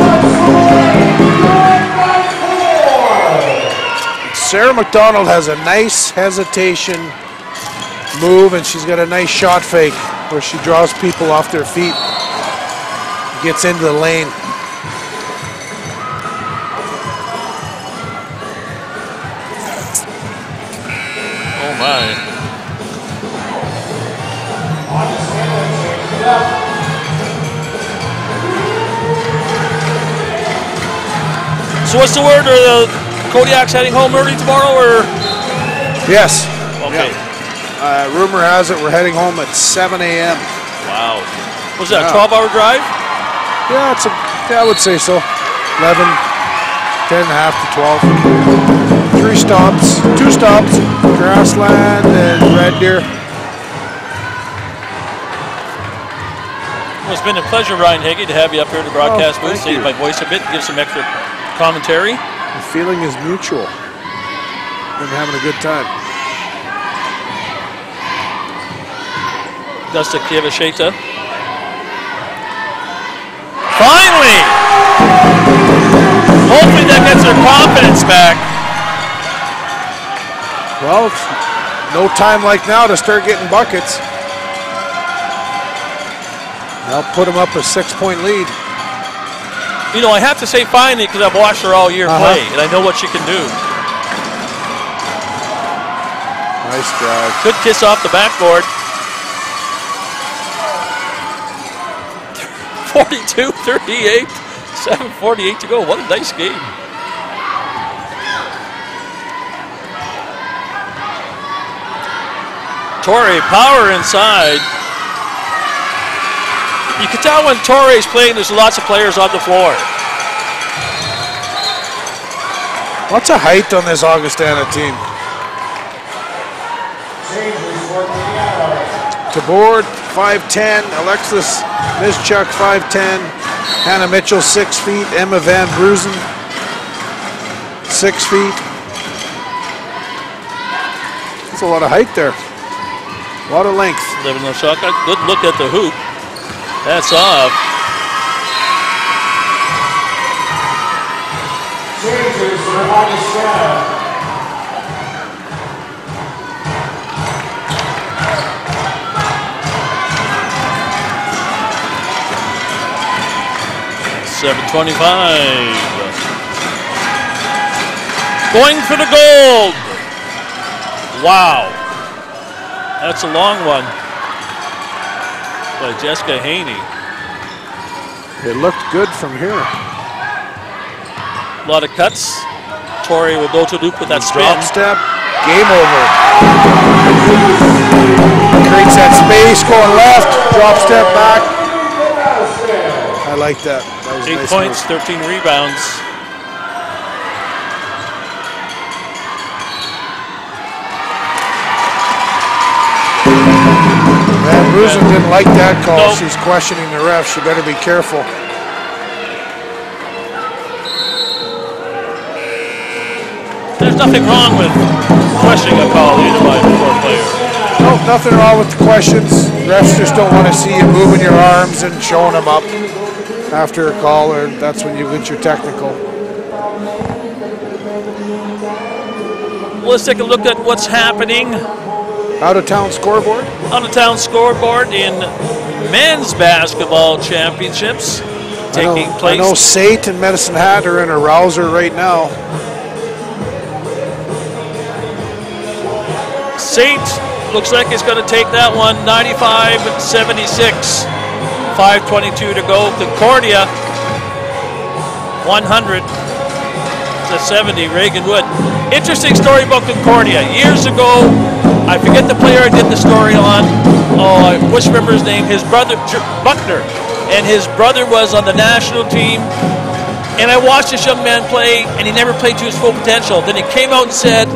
Sarah McDonald has a nice hesitation move, and she's got a nice shot fake where she draws people off their feet, gets into the lane. Oh my. So what's the word? Are the Kodiaks heading home early tomorrow, or? Yes. Okay. Yeah. Rumor has it we're heading home at 7 a.m. Wow. Was that a 12-hour drive? Yeah, I would say so. 11, 10 and a half to 12. 3 stops, 2 stops, Grassland and Red Deer. Well, it's been a pleasure, Ryan Higgy, to have you up here to broadcast booth, save my voice a bit, give some extra commentary. The feeling is mutual. Been having a good time. Gusta Kievasheta. Finally! Hopefully that gets her confidence back. Well, it's no time like now to start getting buckets. I'll put them up a 6-point lead. You know, I have to say finally because I've watched her all year play, and I know what she can do. Nice drive. Good kiss off the backboard. 42-38, 7:48 to go. What a nice game. Torrey, power inside. You can tell when Torrey's playing, there's lots of players on the floor. Lots of height on this Augustana team. Tabord, 5'10", Alexis Mischuk, 5'10", Hannah Mitchell, 6 feet, Emma Van Brusen, 6 feet. That's a lot of height there. A lot of length. Living the shotgun. Good look at the hoop. That's off. Changes for Augustana. $7.25. Going for the gold. Wow. That's a long one by Jessica Haney. It looked good from here. A lot of cuts. Torrey will go to loop with that spin. Drop step, game over. Creates that space, going left, drop step back. I like that. That was 8 nice points, move. 13 rebounds. Van Brusen didn't like that call. Nope. She's questioning the ref. She better be careful. There's nothing wrong with questioning a call either by a floor player. No, nothing wrong with the questions. Refs just don't want to see you moving your arms and showing them up after a call, or that's when you get your technical. Let's take a look at what's happening. Out-of-town scoreboard? Out-of-town scoreboard in men's basketball championships taking place. I know Sate and Medicine Hat are in a rouser right now. Saint looks like it's going to take that one, 95-76. 5:22 to go. Concordia, 100-70. Reagan Wood. Interesting story about Concordia. Years ago, I forget the player I did the story on. Oh, I wish I remember his name. His brother, Buckner, and his brother was on the national team. And I watched this young man play, and he never played to his full potential. Then he came out and said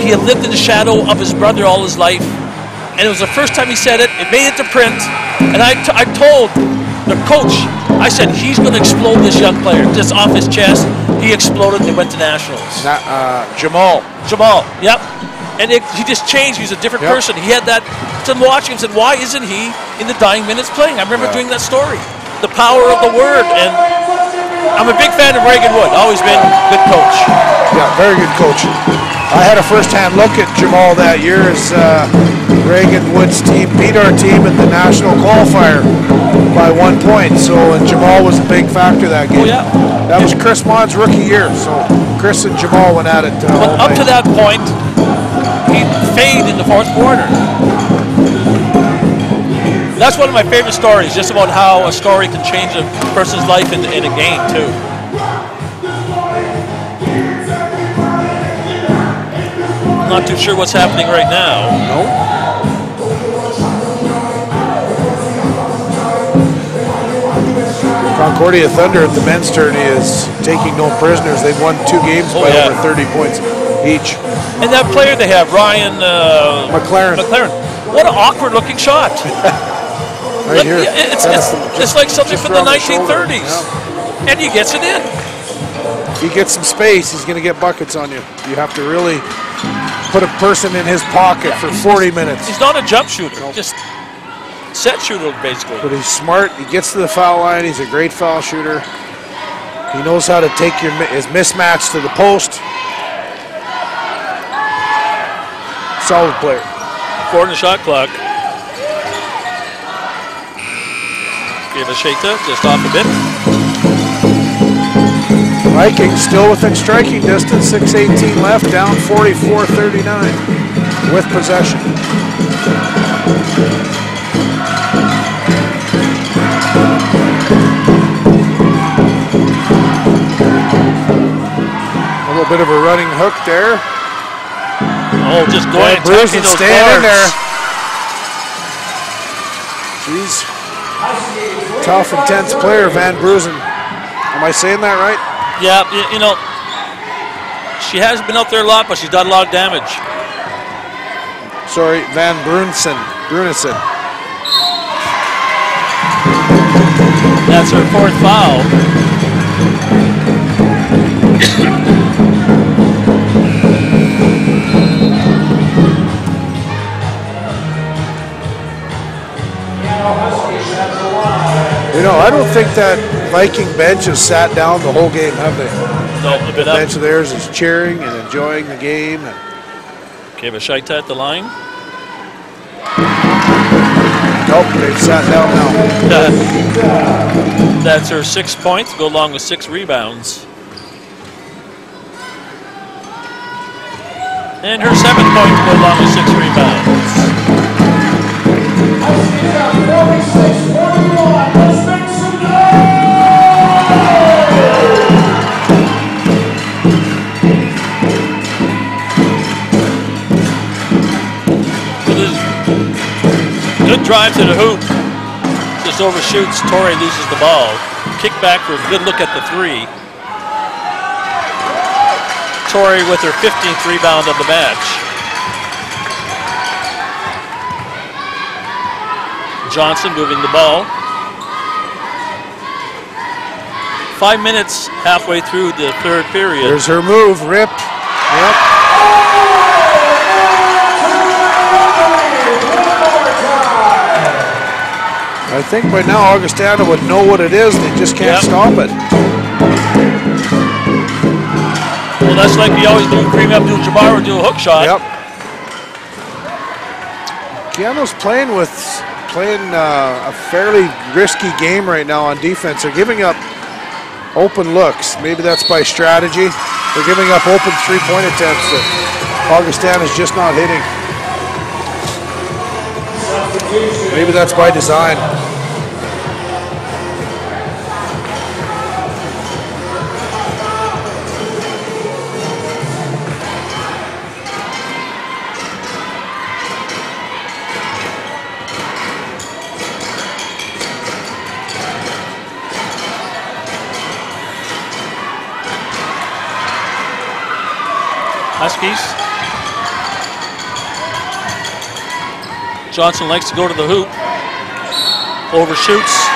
he had lived in the shadow of his brother all his life. And it was the first time he said it. It made it to print. And I told the coach, I said, he's going to explode this young player just off his chest. He exploded. They went to nationals. Jamal. Yep. And he just changed. He was a different person. He had that. I'm watching him and said, why isn't he in the dying minutes playing? I remember doing that story. The power of the word. And I'm a big fan of Reagan Wood. Always been a good coach. Yeah, very good coach. I had a first-hand look at Jamal that year as Reagan Wood's team beat our team in the national qualifier by 1 point. So and Jamal was a big factor that game. Oh, yeah. That was Chris Maughan's rookie year. So Chris and Jamal went at it. But up to that point, he faded in the fourth quarter. That's one of my favorite stories, just about how a story can change a person's life in a game, too. I'm not too sure what's happening right now. No. Concordia Thunder at the men's tourney is taking no prisoners. They've won 2 games by over 30 points each. And that player they have, Ryan McLaren. What an awkward-looking shot. Right here. It's like something from the 1930s. And he gets it in. If he gets some space, he's going to get buckets on you. You have to really put a person in his pocket for 40 minutes. He's not a jump shooter. Just set shooter, basically. But he's smart. He gets to the foul line. He's a great foul shooter. He knows how to take his mismatch to the post. Solid player. According to shot clock. Gave a Shaita just off a bit. Vikings still within striking distance. 6:18 left, down 44-39 with possession. A little bit of a running hook there. Oh, just going and Bruzen those staying in guards. there. Jeez. Tough, intense player, Van Bruzen. Am I saying that right? Yeah, you know, she hasn't been out there a lot, but she's done a lot of damage. Sorry, Van Brunson. That's her 4th foul. You know, I don't think that Viking bench has sat down the whole game, have they? No, a bit the up. bench of theirs is cheering and enjoying the game. Gave a Shaita at the line. Nope, they've sat down now. That's her 6 points, go along with 6 rebounds. And her 7 points go along with 6 rebounds. Good drive to the hoop. Just overshoots. Torrey loses the ball. Kick back for a good look at the 3. Torrey with her 15th rebound of the match. Johnson moving the ball. 5 minutes halfway through the 3rd period. There's her move, rip. Yep. I think by now Augustana would know what it is. They just can't stop it. Well, that's like we always do. Cream up, do a Jabbar, or do a hook shot. Yep. Keyano's playing a fairly risky game right now on defense. They're giving up open looks. Maybe that's by strategy. They're giving up open 3-point attempts that Augustana's just not hitting. Maybe that's by design. Huskies. Johnson likes to go to the hoop. Overshoots.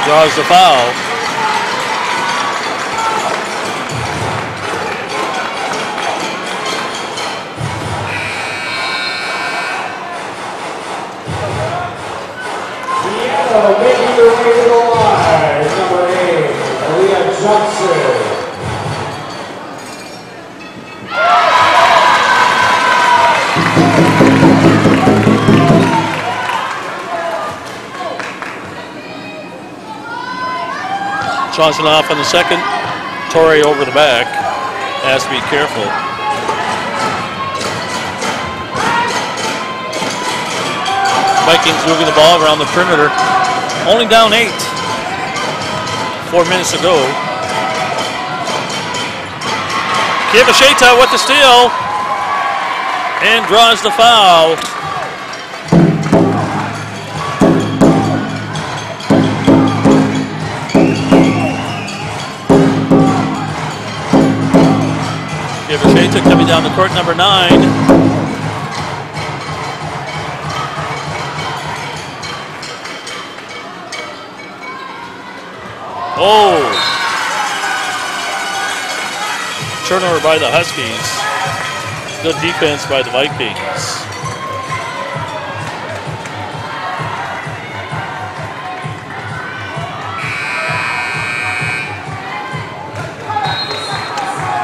Draws the foul. Also making her way to the line, number 8, Aaliyah Johnson. Johnson off on the second. Torrey over the back. Has to be careful. Vikings moving the ball around the perimeter. Only down 8. 4 minutes to go. Kiyavashita with the steal. And draws the foul. Kiyavashita coming down the court, number 9. Oh! Turnover by the Huskies. Good defense by the Vikings.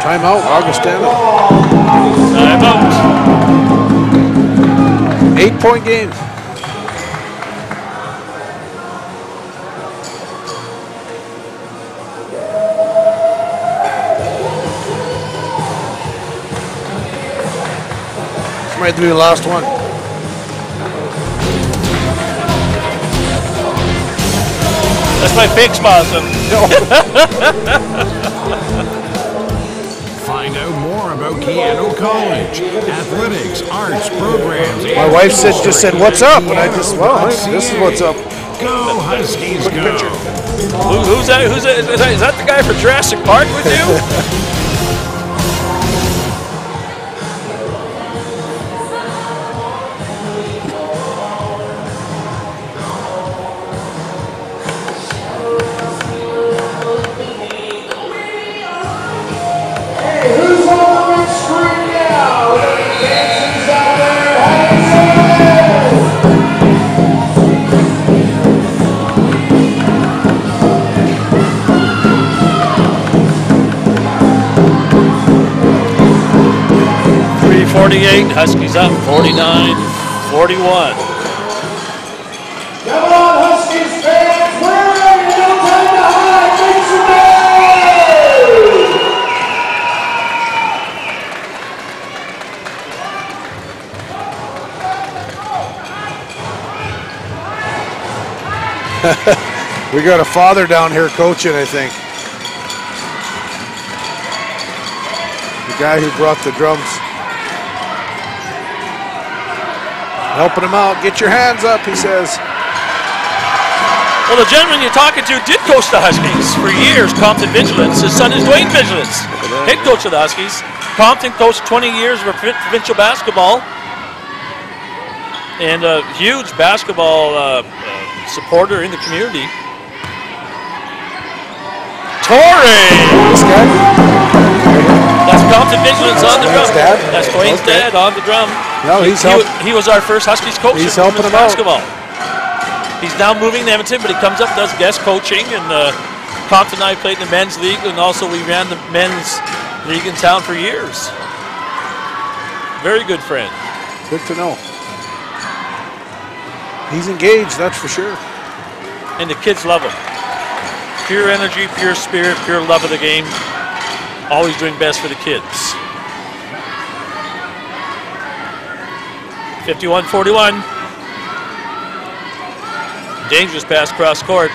Timeout, Augustana. Timeout. 8-point game. This might be the last one. That's my fake spasm. Find out more about Keyano College, athletics, arts, programs. My wife just said, "What's up?" And I just, well, this is what's up. Go Huskies, Quick go! picture. Who's that? Is that the guy for Jurassic Park with you? Huskies up 49-41. Come on, Huskies fans, we're ready. No time to hide. Make some We got a father down here coaching, I think. The guy who brought the drums. Helping him out. Get your hands up, he says. Well, the gentleman you're talking to did coach the Huskies for years, Compton Vigilance. His son is Dwayne Vigilance, head coach of the Huskies. Compton coached 20 years of provincial basketball. And a huge basketball supporter in the community. Torrey! This guy? That's Compton Vigilance on the drum. Dad? That's Dwayne's dad on the drum. No, He was our first Huskies coach He's in helping him basketball. He's now moving to Edmonton, but he comes up, does guest coaching, and Compton and I played in the men's league, and also we ran the men's league in town for years. Very good friend. Good to know. He's engaged, that's for sure. And the kids love him. Pure energy, pure spirit, pure love of the game. Always doing best for the kids. 51-41. Dangerous pass cross court.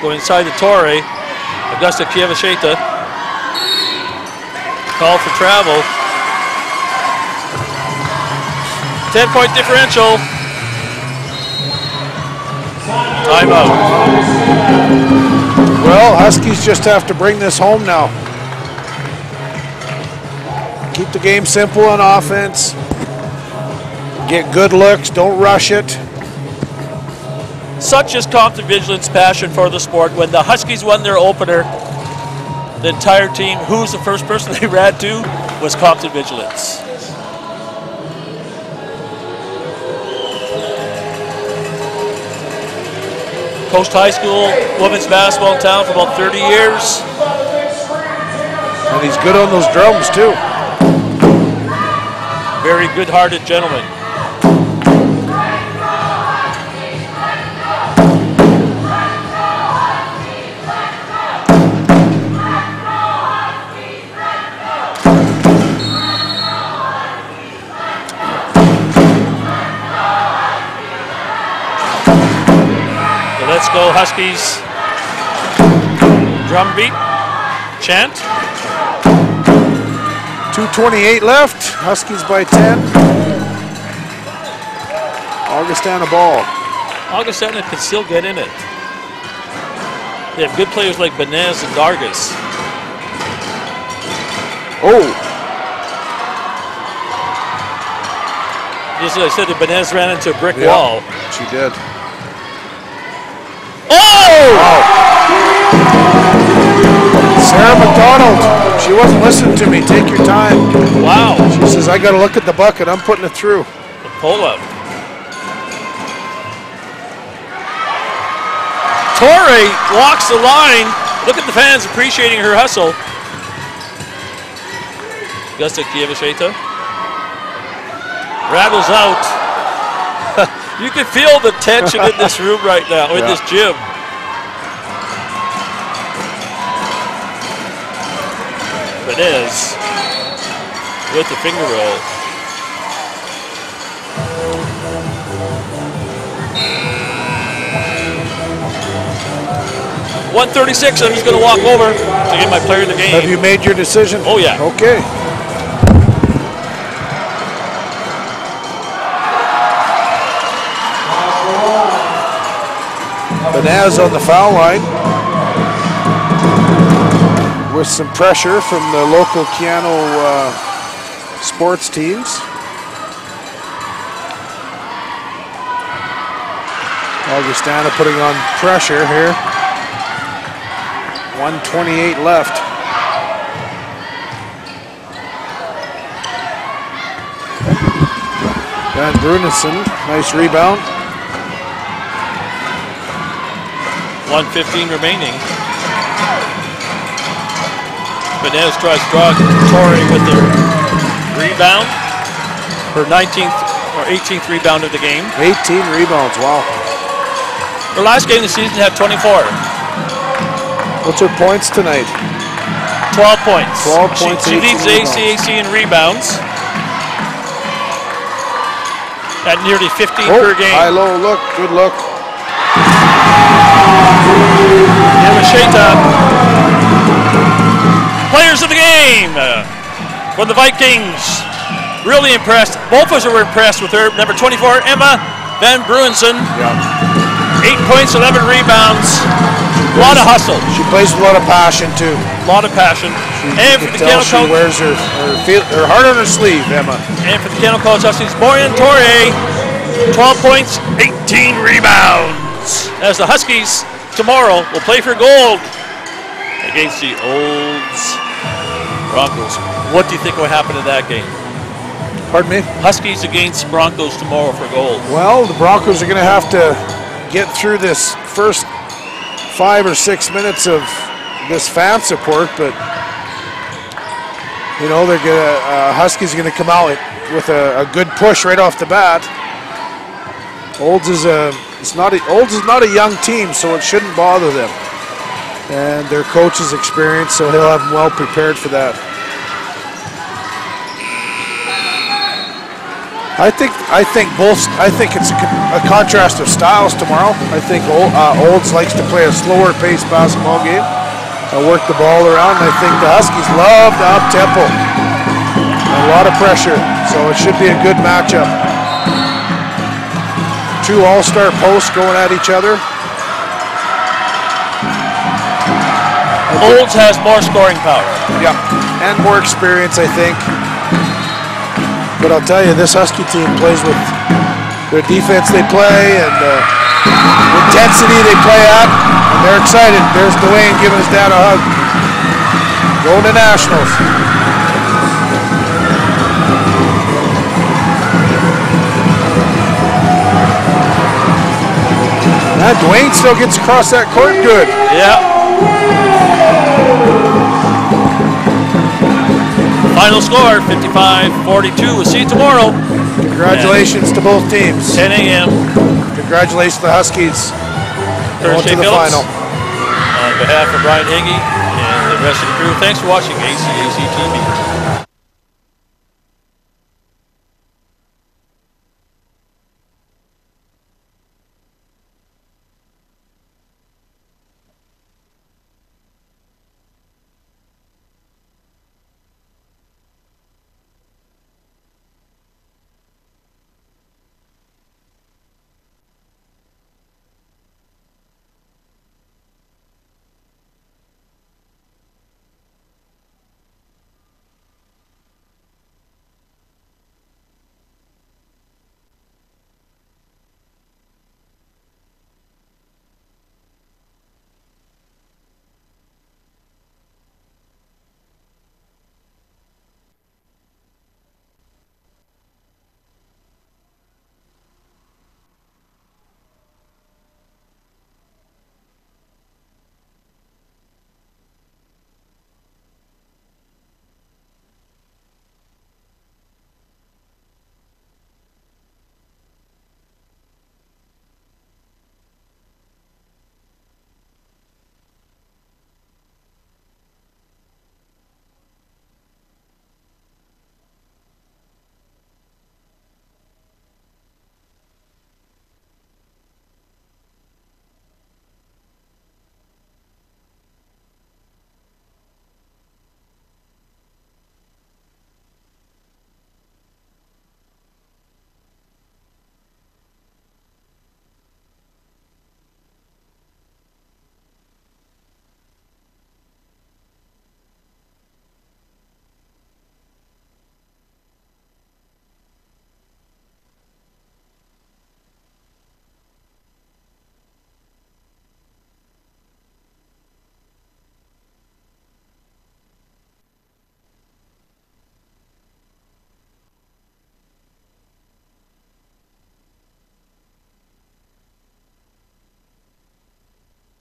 Go inside the Torrey. Augusta Kiyavashita. Call for travel. 10-point differential. Timeout. Well, Huskies just have to bring this home now. Keep the game simple on offense. Get good looks, don't rush it. Such is Compton Vigilance passion for the sport. When the Huskies won their opener, the entire team, who's the first person they ran to, was Compton Vigilance. Coached high school women's basketball in town for about 30 years. And he's good on those drums, too. Very good-hearted gentleman. Let's go Huskies. Drum beat, chant. 2:28 left, Huskies by 10. Augustana ball. Augustana can still get in it. They have good players like Benez and Dargis. Oh. Just as I said, Benez ran into a brick wall. She did. Oh! Sarah McDonald, she wasn't listening to me. Take your time. Wow. She says, I got to look at the bucket. I'm putting it through. The pull-up. Torrey walks the line. Look at the fans appreciating her hustle. Gusta Kievisheta rattles out. You can feel the tension in this room right now, in this gym. Benez with the finger roll. .136, I'm just going to walk over to get my player of the game. Have you made your decision? Oh, yeah. Okay. Benaz on the foul line with some pressure from the local Keyano sports teams. Augustana putting on pressure here. 1:28 left. Van Brunison, nice rebound. 1:15 remaining. Benez tries to draw Torrey with the rebound. Her 19th or 18th rebound of the game. 18 rebounds, wow. Her last game of the season had 24. What's her points tonight? 12 points. 12 points. She leads ACAC in rebounds. At nearly 15 per game. High low look, good look. Yamashita. Players of the game for the Vikings. Really impressed. Both of us were impressed with her. Number 24, Emma Van Bruinson. Yeah. 8 points, 11 rebounds. A lot of hustle. She plays with a lot of passion too. A lot of passion. And for the Keyano she wears her heart on her sleeve, Emma. And for the Keyano College Huskies, Morian Torre, 12 points, 18 rebounds. As the Huskies tomorrow will play for gold against the Olds Broncos. What do you think will happen in that game? Pardon me? Huskies against Broncos tomorrow for gold. Well, the Broncos are going to have to get through this first 5 or 6 minutes of this fan support, but you know they're gonna Huskies are going to come out with a good push right off the bat. Olds is not a young team, so it shouldn't bother them. And their coach is experienced, so he'll have them well prepared for that. I think it's a contrast of styles tomorrow. I think Olds likes to play a slower paced basketball game and work the ball around. And I think the Huskies love the up tempo. A lot of pressure, so it should be a good matchup. Two all-star posts going at each other. Olds has more scoring power. Yeah, and more experience, I think. But I'll tell you, this Husky team plays with their defense they play and the intensity they play at, and they're excited. There's Dwayne giving his dad a hug. Going to Nationals. Wayne still gets across that court good. Yeah. Final score, 55-42. We'll see you tomorrow. Congratulations to both teams. 10 a.m. Congratulations to the Huskies. Curtis To J. the Phillips. final. On behalf of Brian Higgy and the rest of the crew, thanks for watching ACAC TV.